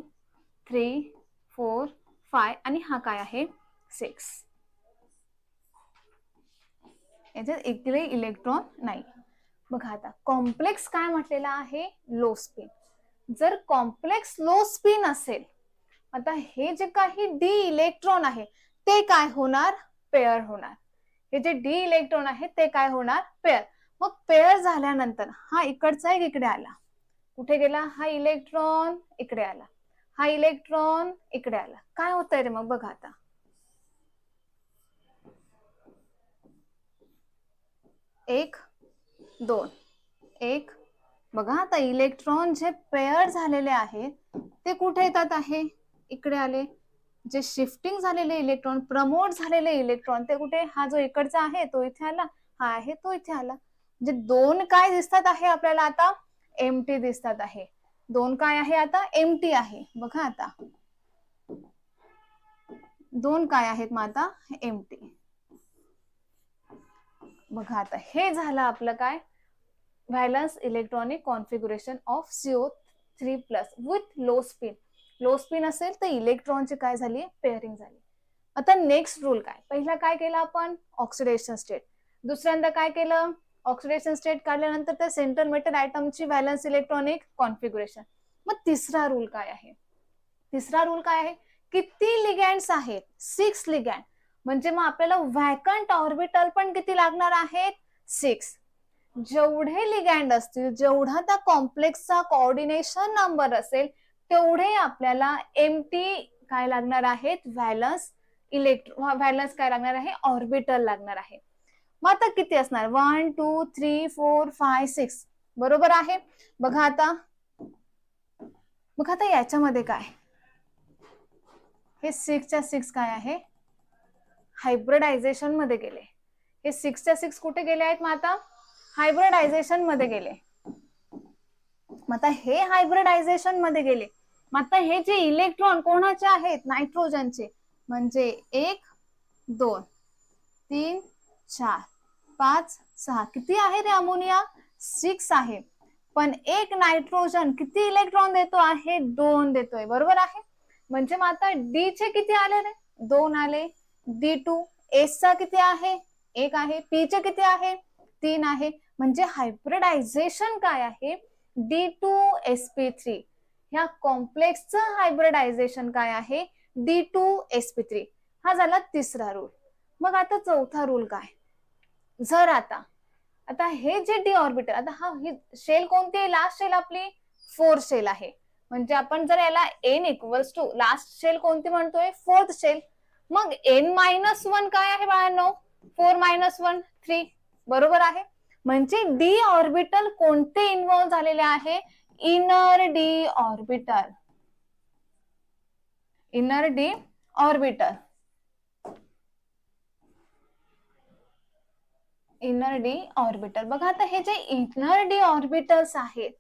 3 4 5 आणि हा काय आहे 6. याच्यात इकडे इलेक्ट्रॉन नाही. बघा आता कॉम्प्लेक्स काय म्हटलेला आहे, लो स्पिन. जर कॉम्प्लेक्स लो स्पिन असेल, आता हे जे काही डी इलेक्ट्रॉन आहे ते काय होणार, पेअर होणार. हे जे डी इलेक्ट्रॉन आहे ते काय होणार, पेअर. मग पेअर झाल्यानंतर हा इकडचा एक इकडे आला, कुठे गेला, हा इलेक्ट्रॉन इकडे आला, हा इलेक्ट्रॉन इकडे आला, काय होतंय रे मग बघा आता 1 2 1. बघा आता इलेक्ट्रॉन जे पेअर झालेले आहेत ते कुठे येतात आहे, इकडे आले. जे शिफ्टिंग झालेले इलेक्ट्रॉन, प्रमोट झालेले इलेक्ट्रॉन ते कुठे, हा जो इकडचा आहे तो इथे आला, हा आहे तो इथे आला. म्हणजे 2 काय दिसतात आहे आपल्याला आता, एम्प्टी दिसतात आहे. 2 काय आहे आता, एम्प्टी आहे. बघा आता 2 काय आहेत मग आता, एम्प्टी. बघा आता हे झालं आपलं काय, valence electronic configuration of CO3+ with low spin. Low spin असेल तर इलेक्ट्रॉनची काय झाली, पेअरिंग झाली. आता नेक्स्ट रूल काय, पहिला काय केलं आपण, ऑक्सिडेशन स्टेट. दुसऱ्यांदा काय केलं, ऑक्सिडेशन स्टेट काढल्यानंतर त्या सेंटर मेटल आयटमची व्हॅलन्स इलेक्ट्रॉनिक कॉन्फिगरेशन. मग तिसरा रूल काय आहे, तिसरा रूल काय आहे, किती लिगँड्स आहेत, 6 लिगँड. म्हणजे मग आपल्याला व्हॅकंट ऑर्बिटल पण किती लागणार आहेत, 6. जेवढे लिगँड असतील, जेवढा त्या कॉम्प्लेक्सचा कोऑर्डिनेशन नंबर असेल, तेवढे आपल्याला एम्प्टी काय लागणार आहेत, व्हॅलन्स व्हॅलन्स काय लागणार आहे, ऑर्बिटल लागणार आहे. मग आता किती असणार, 1 2 3 4 5 6. बरोबर आहे. बघा आता याच्यामध्ये काय, हे 6च्या 6 काय आहे, हायब्रिडायझेशन मध्ये गेले. हे 6च्या 6 कुठे गेले आहेत, मग आता हायब्रिडायझेशन मध्ये गेले. मग आता हे हायब्रिडायझेशन मध्ये गेले. मग आता हे जे इलेक्ट्रॉन कोणाचे आहेत, नायट्रोजनचे. म्हणजे 1 2 3 4 5 6 किती आहे रे अमोनिया, 6 आहे. पण एक नायट्रोजन किती इलेक्ट्रॉन देतो आहे, 2 देतोय. बरोबर आहे. म्हणजे मग आता डी चे किती आले रे, 2 आले. D2 एस चा किती आहे, 1 आहे. पी चे किती आहे, 3 आहे. म्हणजे हायब्रिडायझेशन काय आहे, D2sp3. ह्या कॉम्प्लेक्सचं हायब्रिडायझेशन काय आहे, D2sp3. हा झाला तिसरा रूल. मग आता चौथा रूल काय, जर आता हे जे डी ऑर्बिटल, आता हा ही शेल कोणती आहे, लास्ट शेल आपली 4 शेल आहे. म्हणजे आपण जर याला n equals to last shell कोणती म्हणतोय, 4th शेल. मग n-1 काय आहे बाळांनो, 4 - 1 3. बरोबर आहे. म्हणजे डी ऑर्बिटल कोणते इन्व्हॉल्व झालेले आहे, inner D orbital. Inner D orbital, inner D orbital. बघा आता हे जे इनर डी ऑर्बिटल्स आहेत,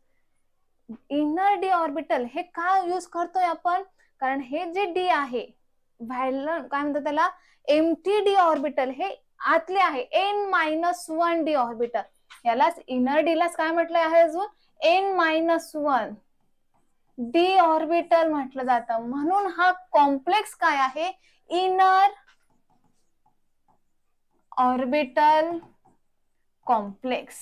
इनर डी ऑर्बिटल हे का यूज करतोय आपण, कारण हे जे डी आहे, व्हॅलन काय म्हणतात त्याला, एम्प्टी डी ऑर्बिटल, हे आतले आहे n-1 डी ऑर्बिटल. यालाच इनर डी लाच काय म्हटलंय आहे अजून, n-1. डी ऑर्बिटल म्हटलं जातं. म्हणून हा कॉम्प्लेक्स काय आहे, इनर ऑर्बिटल कॉम्प्लेक्स.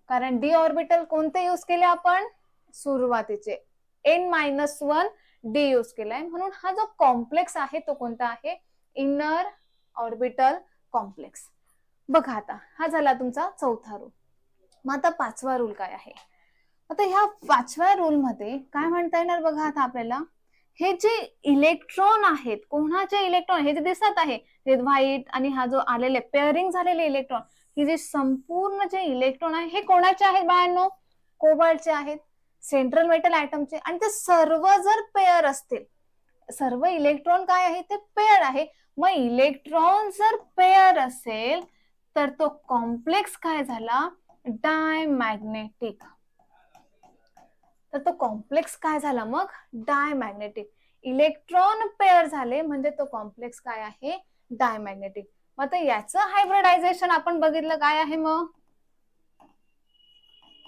कारण डी ऑर्बिटल कोणते यूज केले आपण, सुरुवातीचे n-1 डी यूज केलाय. म्हणून हा जो कॉम्प्लेक्स आहे तो कोणता आहे, इनर ऑर्बिटल कॉम्प्लेक्स. बघा आता हा झाला तुमचा चौथा रूल. मग आता पाचवा रूल काय आहे. आता ह्या पाचव्या रूल मध्ये काय म्हणता येणार बघा आता आपल्याला, हे जे इलेक्ट्रॉन आहेत, कोणाचे इलेक्ट्रॉन, हे जे दिसत आहे हे व्हाईट आणि हा जो आलेले पेअरिंग झालेले इलेक्ट्रॉन, ही जे संपूर्ण जे इलेक्ट्रॉन आहे हे कोणाचे आहेत बाळांनो, कोबाल्टचे आहेत, सेंट्रल मेटल ऍटमचे. आणि ते सर्व जर पेअर असतील, सर्व इलेक्ट्रॉन काय आहे ते पेअर आहे. मग इलेक्ट्रॉन जर पेअर असेल तर तो कॉम्प्लेक्स काय झाला, डायमॅग्नेटिक. तर तो कॉम्प्लेक्स काय झाला मग, डायमॅग्नेटिक. इलेक्ट्रॉन पेअर झाले म्हणजे तो कॉम्प्लेक्स काय आहे, डायमॅग्नेटिक. मग आता याचं हायब्रिडायझेशन आपण बघितलं काय आहे, मग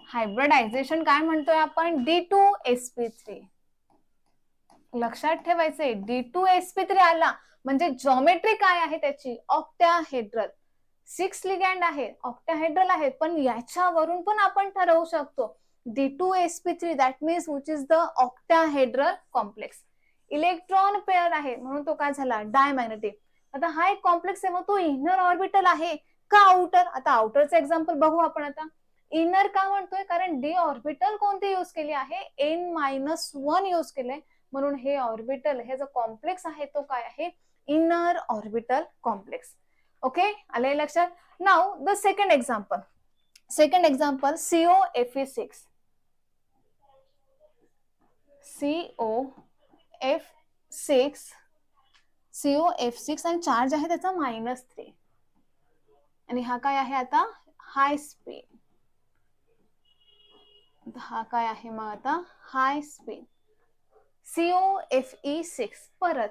हायब्रिडायझेशन काय म्हणतोय आपण, D2sp3. लक्षात ठेवायचे, D2sp3 आला म्हणजे जॉमेट्री काय आहे त्याची, ऑक्टॅहेड्रल. 6 लिगॅंड आहे, ऑक्टॅहेड्रल आहे. पण याच्यावरून पण आपण ठरवू शकतो D2sp3, that means which is the octahedral complex. Electron pair आहे म्हणून तो काय झाला, डायमॅग्नेटिक. आता हा एक कॉम्प्लेक्स आहे, मग तो इनर ऑर्बिटल आहे का आउटर. आता आउटरचं एक्झाम्पल बघू आपण. आता इनर का म्हणतोय, कारण डी ऑर्बिटल कोणती यूज केली आहे, n-1 यूज केले. म्हणून हे ऑर्बिटल, हे जो कॉम्प्लेक्स आहे तो काय आहे, इनर ऑर्बिटल कॉम्प्लेक्स. ओके, आले लक्षात. Now the second example. Second example COFe6. COF6 आणि चार्ज आहे त्याचा -3. आणि हा काय आहे आता, हाय स्पीड. हा काय आहे मग आता, हाय स्पीड. COFe6. परत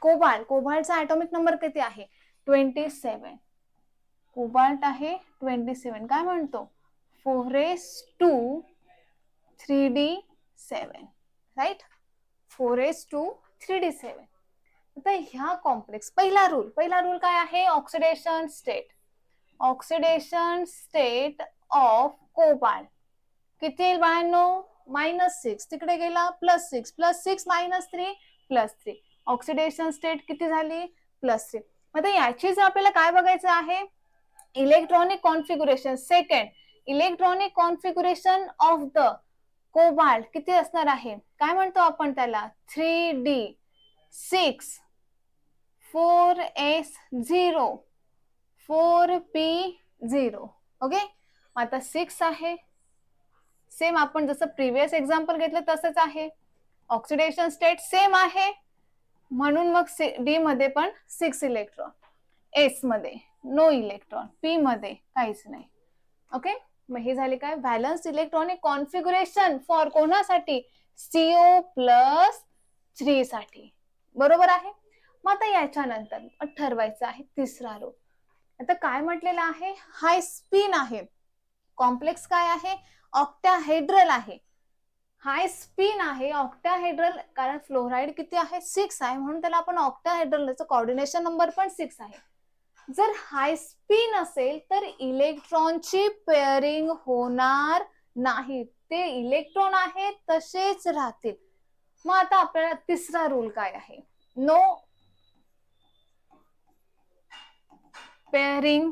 कोबाल्ट, कोबाल्टचा ऍटॉमिक नंबर किती आहे, 27. कोबाल्ट आहे 27. काय म्हणतो, 4s2 3d7, right, 4s2 3d7. आता ह्या कॉम्प्लेक्स, पहिला रूल काय आहे, oxidation state. Oxidation state of cobalt किती येईल बाळांनो, -6. तिकडे गेला +6, +6 -3 +3. ऑक्सिडेशन स्टेट किती झाली, +3. आता याची जर आपल्याला काय बघायचं आहे, electronic configuration. Second, electronic configuration of the cobalt किती असणार आहे, काय म्हणतो आपण त्याला, 3d6 4s0 4p0. ओके, आता 6 आहे, सेम आपण जसं प्रिव्हियस एक्झाम्पल घेतलं तसंच आहे. ऑक्सिडेशन स्टेट सेम आहे म्हणून मग डी मध्ये पण 6 इलेक्ट्रॉन, एस मध्ये नो इलेक्ट्रॉन, पी मध्ये काहीच नाही. ओके, मग हे झाले काय, व्हॅलन्स इलेक्ट्रॉनिक कॉन्फिगरेशन फॉर कोणासाठी, CO+3 साठी. बरोबर आहे. मग आता याच्यानंतर ठरवायचं आहे तिसरा रूल. आता काय म्हटलेलं आहे, हाय स्पिन आहे, कॉम्प्लेक्स काय आहे, ऑक्टॅहेड्रल आहे. हाय स्पिन आहे, ऑक्टॅहेड्रल, कारण फ्लोराईड किती आहे, 6 आहे, म्हणून त्याला आपण ऑक्टॅहेड्रल, त्याचा कोऑर्डिनेशन नंबर पण 6 आहे. जर हाय स्पिन असेल तर इलेक्ट्रॉनची पेअरिंग होणार नाही, ते इलेक्ट्रॉन आहे तसेच राहतील. मग आता आपल्याला तिसरा रूल काय आहे, नो पेअरिंग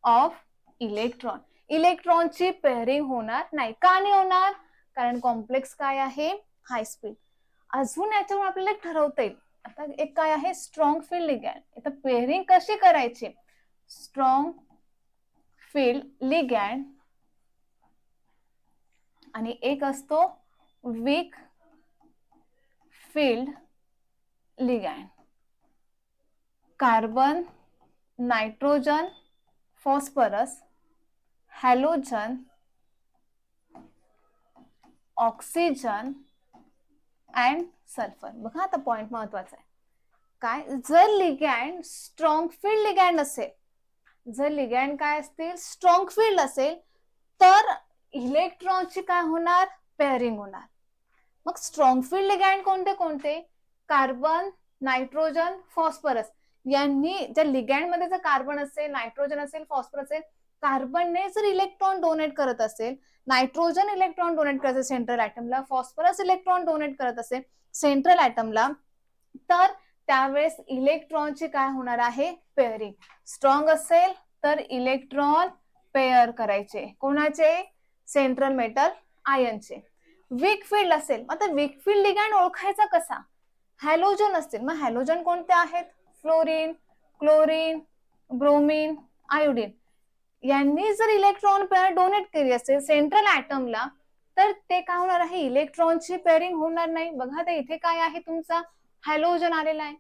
ऑफ इलेक्ट्रॉन. इलेक्ट्रॉनची पेअरिंग होणार नाही. का नाही होणार, कारण कॉम्प्लेक्स काय आहे, हाय स्पीड. अजून याच्यावर आपल्याला ठरवता येईल. आता एक काय आहे, स्ट्रॉंग फील्ड लिगॅंड. आता पेअरिंग कशी करायची, स्ट्रॉंग फील्ड लिगॅंड आणि एक असतो weak field ligand. Carbon, nitrogen, phosphorus, halogen, oxygen and sulphur. बघा आता पॉइंट महत्वाचा आहे काय, जर लिगॅंड स्ट्रॉंग फील्ड लिगॅंड असेल, जर लिगॅंड काय असतील, स्ट्रॉंग फील्ड असेल, तर इलेक्ट्रॉनची काय होणार, पेअरिंग होणार. मग स्ट्रॉंग फील्ड लिगॅंड कोणते कोणते? Carbon, nitrogen, phosphorus. यांनी ज्या लिगॅंड मध्ये जर कार्बन असेल, नायट्रोजन असेल, फॉस्फरस असेल, कार्बनने जर इलेक्ट्रॉन डोनेट करत असेल, नायट्रोजन इलेक्ट्रॉन डोनेट करत असेल सेंट्रल ॲटमला, फॉस्फरस इलेक्ट्रॉन डोनेट करत असेल सेंट्रल ॲटमला, तर त्यावेळेस इलेक्ट्रॉनची काय होणार आहे? पेअरिंग. स्ट्रॉंग असेल तर इलेक्ट्रॉन पेअर करायचे. कोणाचे? सेंट्रल मेटल आयनचे. वीक फील्ड असेल, आता वीक फील्ड लिगॅंड ओळखायचा कसा? हॅलोजन असतील, मग हॅलोजन कोणते आहेत? Fluorine, chlorine, bromine, iodine. यांनी जर इलेक्ट्रॉन पेअर डोनेट केली असेल सेंट्रल ॲटमला, तर ते काय होणार आहे? इलेक्ट्रॉनची पेअरिंग होणार नाही. बघा ते इथे काय आहे? तुमचा हॅलोजन आलेला आहे.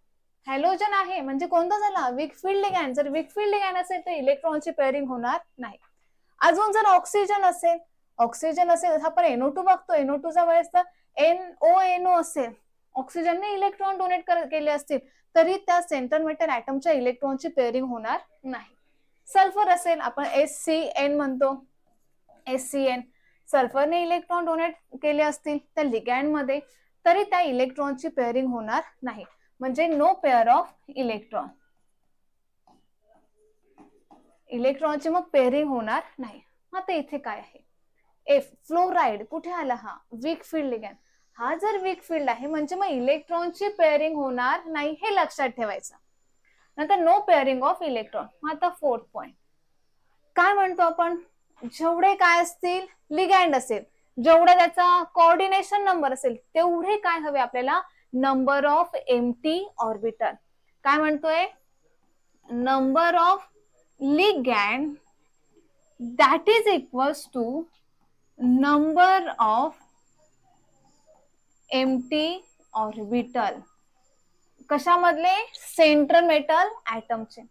हॅलोजन आहे म्हणजे कोणता झाला? Weak field ligand. जर वीक फील्ड लिगॅंड असेल तर इलेक्ट्रॉनची पेअरिंग होणार नाही. अजून जर ऑक्सिजन असेल, ऑक्सिजन असेल, आपण NO2 बघतो, NO2चा वेळेस तर NONO असेल, ऑक्सिजनने इलेक्ट्रॉन डोनेट केले असतील तरी त्या सेंट्रल मेटल ॲटमच्या इलेक्ट्रॉनची पेअरिंग होणार नाही. सल्फर असेल, आपण SCN म्हणतो, SCN, सल्फरने इलेक्ट्रॉन डोनेट केले असतील त्या लिगॅंड मध्ये तरी त्या इलेक्ट्रॉनची पेअरिंग होणार नाही. म्हणजे नो पेअर ऑफ इलेक्ट्रॉन. इलेक्ट्रॉनची मग पेअरिंग होणार नाही. आता इथे काय आहे? F, fluoride. कुठे आला हा? Weak field ligand. हा जर वीक फील्ड आहे म्हणजे मग इलेक्ट्रॉनची पेअरिंग होणार नाही, हे लक्षात ठेवायचं. नंतर नो पेअरिंग ऑफ इलेक्ट्रॉन. आता फोर्थ पॉइंट काय म्हणतो आपण? जेवढे काय असतील लिगॅंड असेल, जेवढा त्याचा कोऑर्डिनेशन नंबर असेल, तेवढे काय हवे आपल्याला? Number of empty orbital. काय म्हणतोय? Number of ligand that is equals to number of empty orbital. कशामधले? सेंट्रल मेटल ॲटमचे.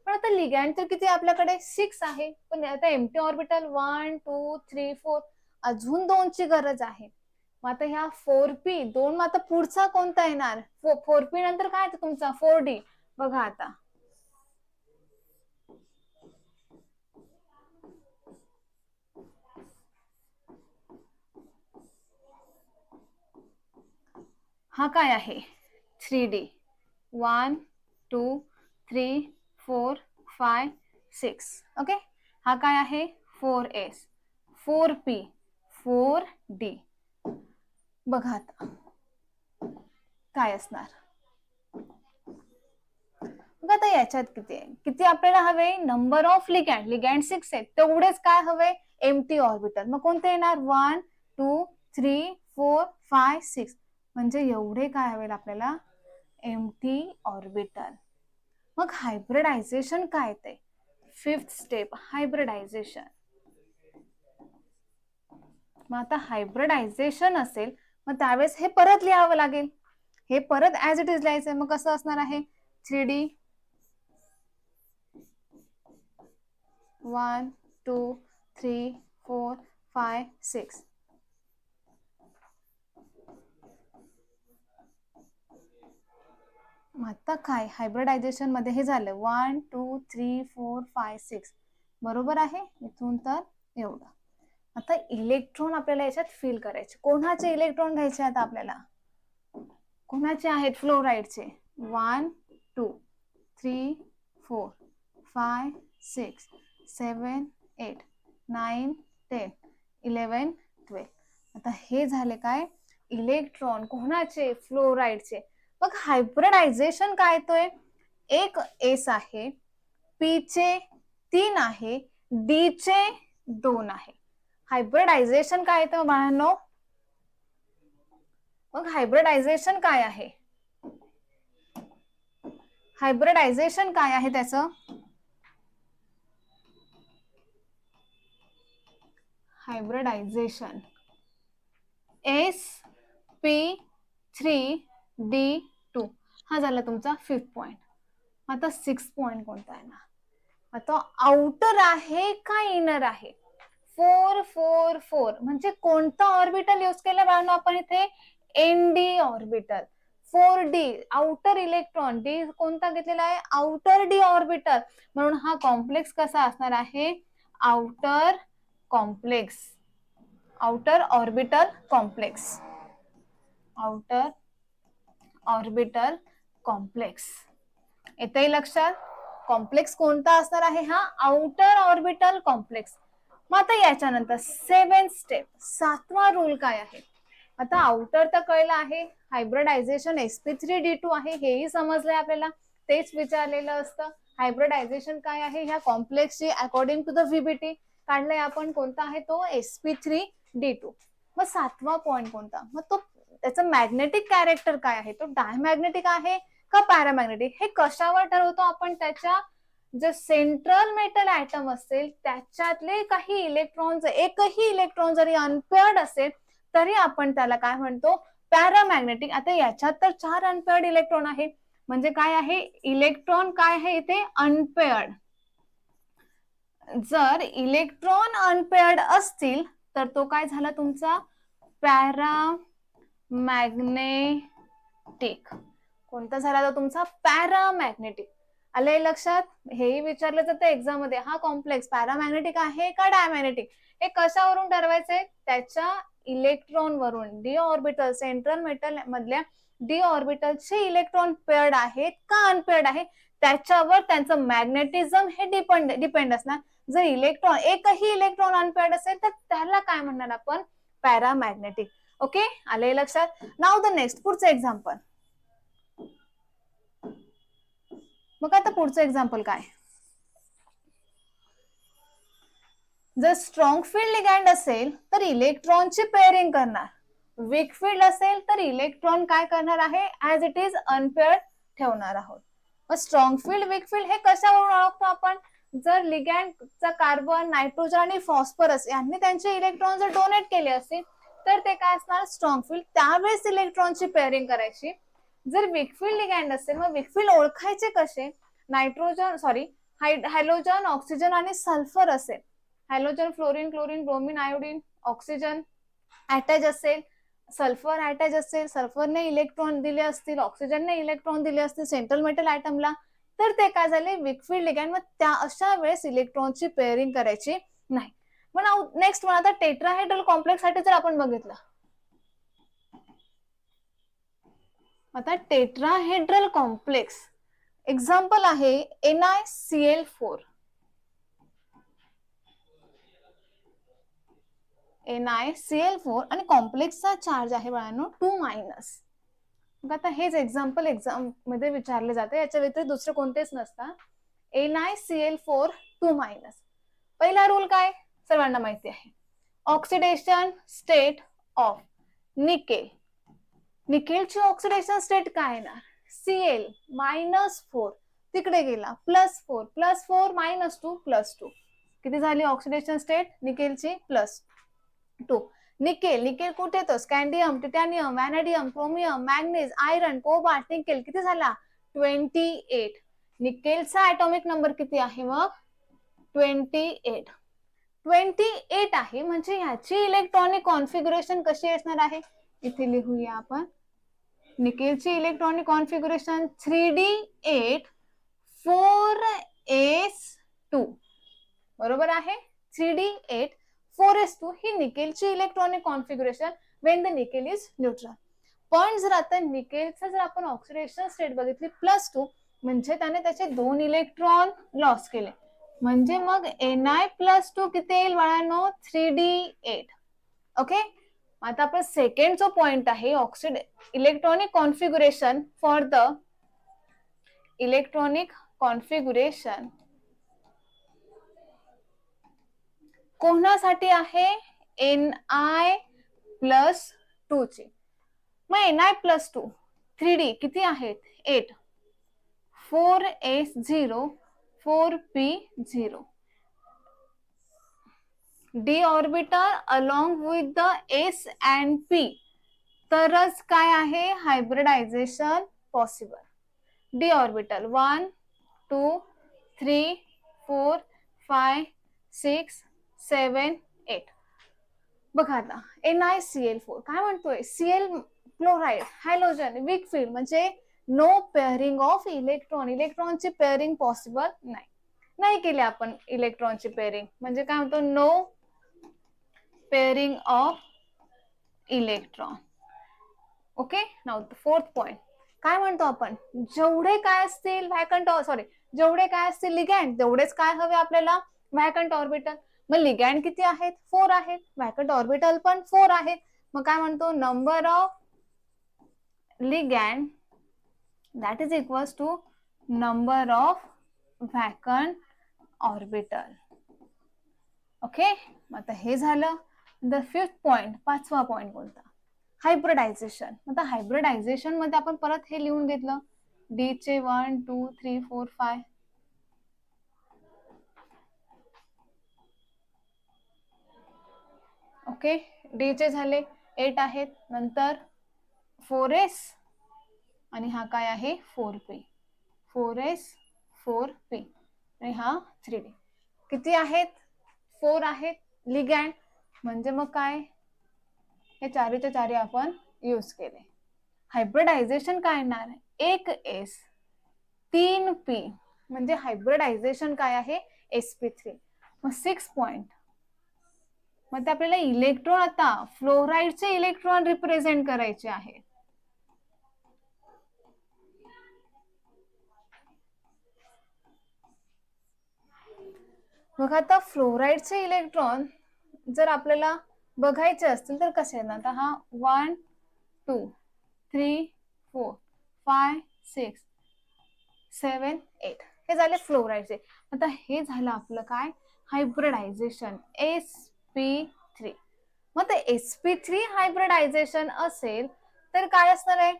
पण आता लिगॅंड तर किती आपल्याकडे? 6 आहे, पण आता एम्प्टी ऑर्बिटल 1 2 3 4, अजून 2ची गरज आहे. मग आता ह्या 4p 2, मग आता पुढचा कोणता येणार? 4p नंतर काय तुमचा? 4d. बघा आता हा काय आहे? 3D. 1 2 3 4 5 6. ओके. हा काय आहे? 4s, 4p, 4d. बघा आता काय असणार? बघा आता याच्यात किती आहे? किती आपल्याला हवे? Number of ligand. लिगॅंड 6 आहेत, तेवढेच काय हवे? Empty orbital. मग कोणते येणार? 1 2 3 4 5 6. म्हणजे एवढे काय हवे आपल्याला? Empty orbital. मग हायब्रिडायझेशन काय ते? Fifth step, hybridisation. मग आता हायब्रिडायझेशन असेल मग त्यावेळेस हे परत लिहावं लागेल. हे परत ऍज इट इज लिहायचंय. मग कसं असणार आहे? 3D 1 2 3 4 5 6. आता काय? हायब्रिडायझेशन मध्ये हे झालं 1 2 3 4 5 6. बरोबर आहे? इथून तर एवढं. आता इलेक्ट्रॉन आपल्याला याच्यात फिल करायचे. कोणाचे इलेक्ट्रॉन घ्यायचे आता आपल्याला? कोणाचे आहेत? फ्लोराईडचे. 1 2 3 4 5 6 7 8 9 10 11 12. आता हे झाले काय? इलेक्ट्रॉन कोणाचे? फ्लोराईडचे. मग हायब्रिडायझेशन काय येतोय? एक एस आहे, पी चे 3 आहे, डी चे 2 आहे. हायब्रिडायझेशन काय येतं बाळांनो? मग हायब्रिडायझेशन काय आहे? हायब्रिडायझेशन काय आहे त्याचं? Hybridisation sp3d2. हा झाला तुमचा फिफ्थ पॉइंट. आता सिक्स्थ पॉइंट कोणता आहे ना? आता आउटर आहे का इनर आहे? 4 4 4 म्हणजे कोणता ऑर्बिटल यूज केला बाळांनो आपण इथे? ND orbital. 4D outer electron. D कोणता घेतलेला आहे? Outer D orbital. म्हणून हा कॉम्प्लेक्स कसा असणार आहे? Outer complex. Outer orbital complex, outer orbital complex. येतही लक्षात? कॉम्प्लेक्स कोणता असणार आहे? हा आउटर ऑर्बिटल कॉम्प्लेक्स. मग आता याच्यानंतर 7th स्टेप, 7वा रूल काय आहे? आता आउटर तर कळलं आहे, हायब्रिडायझेशन sp3d2 आहे हेही समजलंय आपल्याला, तेच विचारलेलं असतं. हायब्रिडायझेशन काय आहे? ह्या कॉम्प्लेक्सची अकॉर्डिंग टू द व्हीबीटी काढलंय आपण, कोणता आहे तो? sp3d2. मग 7वा पॉइंट कोणता? मग तो त्याचं मॅग्नेटिक कॅरेक्टर काय आहे? तो डायमॅग्नेटिक आहे का पॅरामॅग्नेटिक? हे कशावर ठरवतो आपण? त्याच्या जे सेंट्रल मेटल ऍटम असेल त्याच्यातले काही इलेक्ट्रॉन, एकही इलेक्ट्रॉन जरी अनपेअर्ड असेल तरी आपण त्याला काय म्हणतो? पॅरामॅग्नेटिक. आता याच्यात तर 4 अनपेअर्ड इलेक्ट्रॉन आहे, म्हणजे काय आहे? इलेक्ट्रॉन काय आहे इथे? अनपेअर्ड. जर इलेक्ट्रॉन अनपेअर्ड असतील तर तो काय झाला तुमचा? पॅरामॅग्नेटिक. कोणता झाला तो तुमचा? पॅरामॅग्नेटिक. आलंय लक्षात? हेही विचारलं जातं एक्झाम मध्ये, हा कॉम्प्लेक्स पॅरामॅग्नेटिक आहे का डायमॅग्नेटिक? हे कशावरून ठरवायचंय? त्याच्या इलेक्ट्रॉन वरून. डी ऑर्बिटल, सेंट्रल मेटल मधल्या डी ऑर्बिटलचे इलेक्ट्रॉन पेअर्ड आहेत का अनपेअर्ड आहे त्याच्यावर त्यांचं मॅग्नेटिझम हे डिपेंड असणार. जर इलेक्ट्रॉन, एकही इलेक्ट्रॉन अनपेअर्ड असेल तर त्याला काय म्हणणार आपण? पॅरामॅग्नेटिक. ओके, आलंय लक्षात? नाव द नेक्स्ट, पुढचं एक्झाम्पल. मग आता पुढचं एक्झाम्पल काय? जर स्ट्रॉंग फील्ड लिगॅंड असेल तर इलेक्ट्रॉनची पेअरिंग करणार, वीक फील्ड असेल तर इलेक्ट्रॉन काय करणार आहे? ऍज इट इज अनपेअर्ड ठेवणार आहोत. मग स्ट्रॉंग फील्ड, वीक फील्ड हे कशावरून ओळखतो आपण? जर लिगॅंडचा कार्बन, नायट्रोजन आणि फॉस्फरस यांनी त्यांचे इलेक्ट्रॉन जर डोनेट केले असतील तर ते काय असणार? Strong field. त्यावेळेस इलेक्ट्रॉनची पेअरिंग करायची. जर वीक फील्ड लिगॅंड असेल, मग वीक फील्ड ओळखायचे कसे? हॅलोजन, ऑक्सिजन आणि सल्फर असेल, halogen, fluorine, chlorine, bromine, iodine, oxygen attach असेल, सल्फर अटॅच असेल, सल्फरने इलेक्ट्रॉन दिले असतील, ऑक्सिजनने इलेक्ट्रॉन दिले असतील सेंट्रल मेटल ऍटमला, तर ते काय झाले? Weak field ligand. मग त्या अशा वेळेस इलेक्ट्रॉनची पेअरिंग करायची नाही. मग नेक्स्ट आता टेट्राहेड्रल कॉम्प्लेक्स साठी जर आपण बघितलं, आता टेट्राहेड्रल कॉम्प्लेक्स एक्झाम्पल आहे NiCl4. NiCl4 आणि कॉम्प्लेक्सचा चार्ज आहे बाळांनो 2-. मग आता हेच एक्झाम्पल एक्झाम मध्ये विचारले जाते, याच्या व्यतिरिक्त दुसरे कोणतेच नसतात. NiCl4 2-. पहिला रूल काय? सर्वांना माहिती आहे, ऑक्सिडेशन स्टेट ऑफ निकेल. निकेलची ऑक्सिडेशन स्टेट काय येणार? Cl -4 तिकडे गेला +4, +4 -2 +2. किती झाली ऑक्सिडेशन स्टेट निकेलची? +2. निकेल कुठे येतो? Scandium, titanium, vanadium, chromium, manganese, iron, cobalt, nickel. किती झाला? 28. निकेलचा ऍटॉमिक नंबर किती आहे मग? 28. 28 आहे, म्हणजे ह्याची इलेक्ट्रॉनिक कॉन्फिगरेशन कशी असणार आहे? इथे लिहूया आपण. निकेलची इलेक्ट्रॉनिक कॉन्फिगरेशन 3d8 4s2. बरोबर आहे? 3d8 4s2 ही निकेलची electronic configuration when the nickel is neutral. पण जर आता निकेलचा जर आपण ऑक्सिडेशन स्टेट बघितली +2, म्हणजे त्याने त्याचे 2 इलेक्ट्रॉन लॉस केले, म्हणजे मग Na+2 किती येईल बाळांनो? 3d8. ओके, आता आपण सेकंड जो पॉइंट आहे, electronic configuration for the electronic configuration कोणासाठी आहे? Ni+2 ची. मग Ni+2 3d किती आहेत? 8, 4s0 4p0. D orbital along with the s and p, तरच काय आहे? Hybridisation possible. D orbital 1 2 3 4 5 6 7 8. बघा आता NiCl4 काय म्हणतोय? Cl chloride, halogen, weak field, म्हणजे नो पेअरिंग ऑफ इलेक्ट्रॉन. इलेक्ट्रॉनची पेअरिंग पॉसिबल नाही केली आपण इलेक्ट्रॉनची पेअरिंग, म्हणजे काय म्हणतो? No pairing of electron. Okay, now fourth point काय म्हणतो आपण, जेवढे काय असतील व्हॅकंट जेवढे काय असतील लिगॅंड तेवढेच काय हवे आपल्याला व्हॅकंट ऑर्बिटल. मग लिगॅंड किती आहेत, 4 आहेत, व्हॅकंट ऑर्बिटल पण 4 आहेत. मग काय म्हणतो, number of ligand that is equals to number of vacant orbital. Okay, मग आता हे झालं. द फिफ्थ पॉइंट, पाचवा पॉइंट कोणता, हायब्रिडायझेशन. आता हायब्रिडायझेशन मध्ये आपण परत हे लिहून घेतलं, डी चे 1 2 3 4 5. ओके, डी चे झाले 8 आहेत, नंतर 4s आणि हा काय आहे 4p, 4s 4p आणि हा 3d. किती आहेत, 4 आहेत लिगॅंड, म्हणजे मग काय हे चारीच्या चारी आपण यूज केले. हायब्रिडायझेशन काय येणार, 1s 3p म्हणजे हायब्रिडायझेशन काय आहे sp3. मग 6 पॉइंट, मग ते आपल्याला इलेक्ट्रॉन, आता फ्लोराईडचे इलेक्ट्रॉन रिप्रेझेंट करायचे आहे. मग आता फ्लोराईडचे इलेक्ट्रॉन जर आपल्याला बघायचे असतील तर कसे येणार, आता हा 1 2 3 4 5 6 7 8 हे झाले फ्लोराईडचे. आता हे झालं आपलं काय हायब्रिडायझेशन sp3. मग ते sp3 हायब्रिडायझेशन असेल तर काय असणार आहे,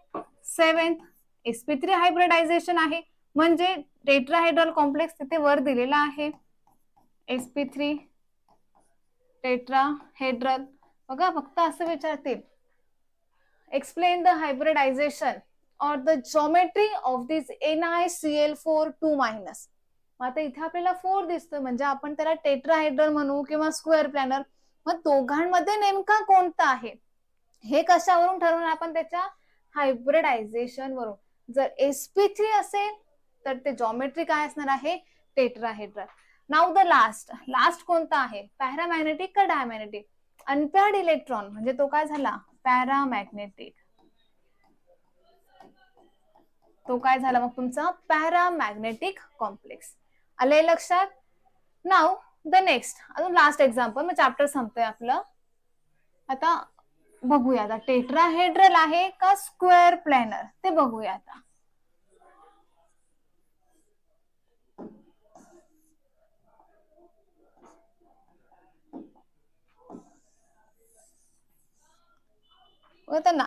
7th sp3 हायब्रिडायझेशन आहे म्हणजे टेट्राहेड्रल कॉम्प्लेक्स तिथे वर दिलेला आहे sp3 टेट्राहेड्रल. बघा फक्त असं विचारतील, explain the hybridisation or the geometry of this NiCl4 2-. आता इथे आपल्याला 4 दिसतोय म्हणजे आपण त्याला टेट्राहेड्रल म्हणू किंवा स्क्वेअर प्लॅनर. मग दोघांमध्ये नेमका कोणता आहे हे कशावरून ठरवणार आपण, त्याच्या हायब्रिडायझेशन वरून. जर sp3 असेल तर ते जॉमेट्री काय असणार आहे टेट्राहेड्रल. नाउ द लास्ट कोणता आहे, पॅरामॅग्नेटिक का डायमॅग्नेटिक. अनपेअर्ड इलेक्ट्रॉन म्हणजे तो काय झाला पॅरामॅग्नेटिक, तो काय झाला मग तुमचा पॅरामॅग्नेटिक कॉम्प्लेक्स. आले लक्षात. नाउ द नेक्स्ट, अजून लास्ट एक्झाम्पल, मग चॅप्टर संपतोय आपलं. आता बघूया, आता टेट्राहेड्रल आहे का स्क्वेअर प्लॅनर ते बघूया. आता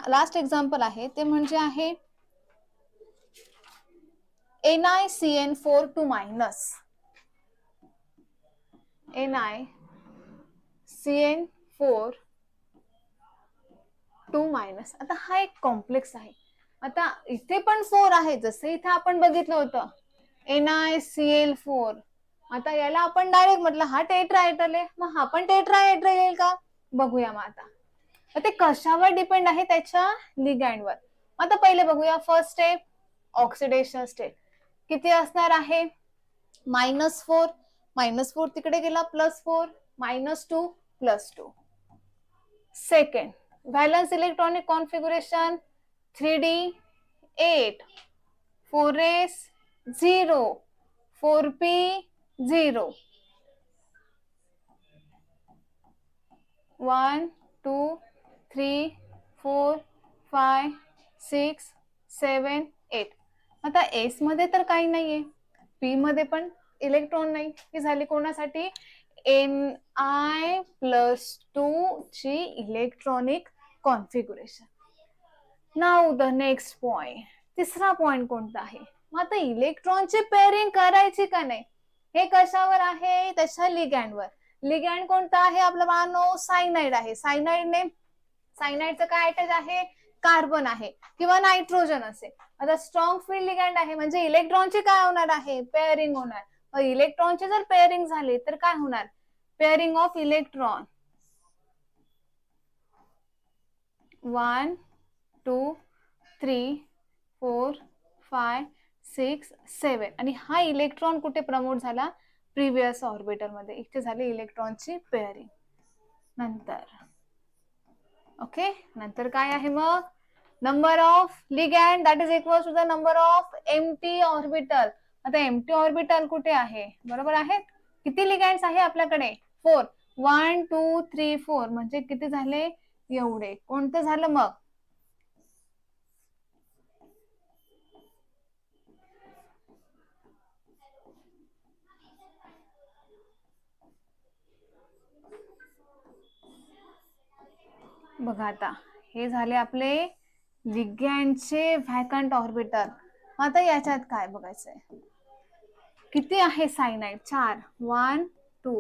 लास्ट एक्झाम्पल आहे ते म्हणजे आहे NiCN4 2-. NiCN4 2-. आता हा एक कॉम्प्लेक्स आहे. आता इथे पण 4 आहे, जसं इथे आपण बघितलं होतं NiCl4. आता याला आपण डायरेक्ट म्हटलं हा टेट्राहेड्रल आहे, मग हा पण टेट्राहेड्रल येईल का बघूया. मग आता ते कशावर डिपेंड आहे, त्याच्या लिगॅंडवर. आता पहिले बघूया फर्स्ट स्टेप, ऑक्सिडेशन स्टेप. किती असणार आहे -4, -4 तिकडे गेला +4, -2 +2. Second, valence electronic configuration 3d 8 4s 0 4p 0 1 2 3 4 5 6 7 8. आता एस मध्ये तर काही नाहीये, पी मध्ये पण इलेक्ट्रॉन नाही. ही झाली कोणासाठी Ni+2 ची electronic configuration. Now the next point, तिसरा पॉइंट कोणता आहे, मग आता इलेक्ट्रॉनची पेअरिंग करायची का नाही हे कशावर आहे, त्याच्या लिगॅंडवर. लिगॅंड कोणता आहे आपला बाळांनो, सायनाइड आहे. सायनाइडचं काय अटॅच आहे, कार्बन आहे किंवा नायट्रोजन असेल. आता स्ट्रॉंग फील्ड लिगॅंड आहे म्हणजे इलेक्ट्रॉनची काय होणार आहे पेअरिंग होणार. मग इलेक्ट्रॉनची जर पेअरिंग झाली तर काय होणार, पेअरिंग ऑफ इलेक्ट्रॉन 1 2 3 4 5 6 7. आणि हा इलेक्ट्रॉन कुठे प्रमोट झाला, प्रिव्हियस ऑर्बिटर मध्ये. इथे झाली इलेक्ट्रॉनची पेअरिंग. नंतर ओके, नंतर काय आहे मग, number of ligand that is equal to the number of empty orbital. आता एम्प्टी ऑर्बिटल कुठे आहे, बरोबर आहे, किती लिगॅन्ड्स आहे आपल्याकडे, 4, 1 2 3 4, म्हणजे किती झाले, एवढे. कोणतं झालं मग, बघा आता हे झाले आपले लिगॅन्डचे व्हॅकंट ऑर्बिटल. आता याच्यात काय बघायचंय, किती आहे सायनाइड, 4, 1 2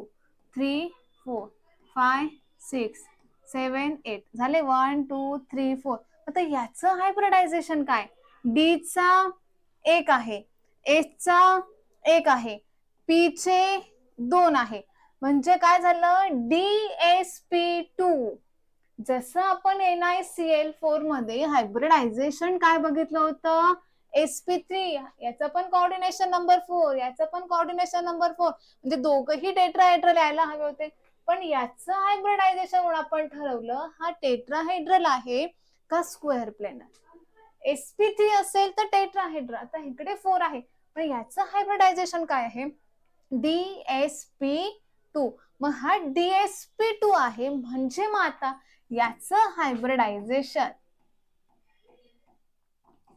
3 4 5 6 7 8 झाले, 1 2 3 4. आता याचं हायब्रिडायझेशन काय, डी चा 1 आहे, एच चा 1 आहे, पी चे 2 आहे, म्हणजे काय झालं, DsP2. जसं आपण NiCl4 मध्ये हायब्रिडायझेशन काय बघितलं होतं, sp3, याचा पण कोऑर्डिनेशन नंबर 4, याचा पण कोऑर्डिनेशन नंबर 4, म्हणजे दोघही टेट्राहेड्रल यायला हवे होते, पण याचं हायब्रिडायझेशन आपण ठरवलं हा टेट्राहेड्रल आहे का स्क्वेअर प्लेनर. sp3 असेल तर टेट्राहेड्रल, आता इकडे 4 आहे, पण याचं हायब्रिडायझेशन काय आहे, DsP2. मग हा DsP2 आहे, म्हणजे मग आता याचं हायब्रिडायझेशन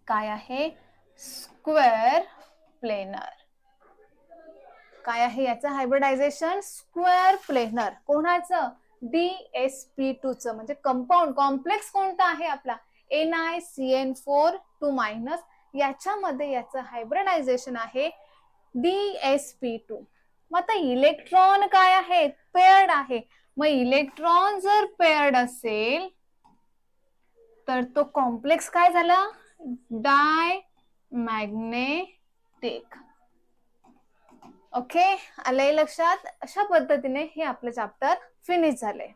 काय आहे, स्क्वेअर प्लेनर. काय आहे याचं हायब्रिडायझेशन, स्क्वेअर प्लेनर. कोणाचं, DsP2 चं, म्हणजे कंपाऊंड कॉम्प्लेक्स कोणता आहे आपला, NiCN4 2- याच्यामध्ये याचं हायब्रिडायझेशन आहे DsP2. मग आता इलेक्ट्रॉन काय आहेत, पेअर्ड आहे, मग इलेक्ट्रॉन जर पेअर्ड असेल तर तो कॉम्प्लेक्स काय झाला, डायमॅग्नेटिक. ओके, आलंय लक्षात. अशा पद्धतीने हे आपलं चॅप्टर फिनिश झाले.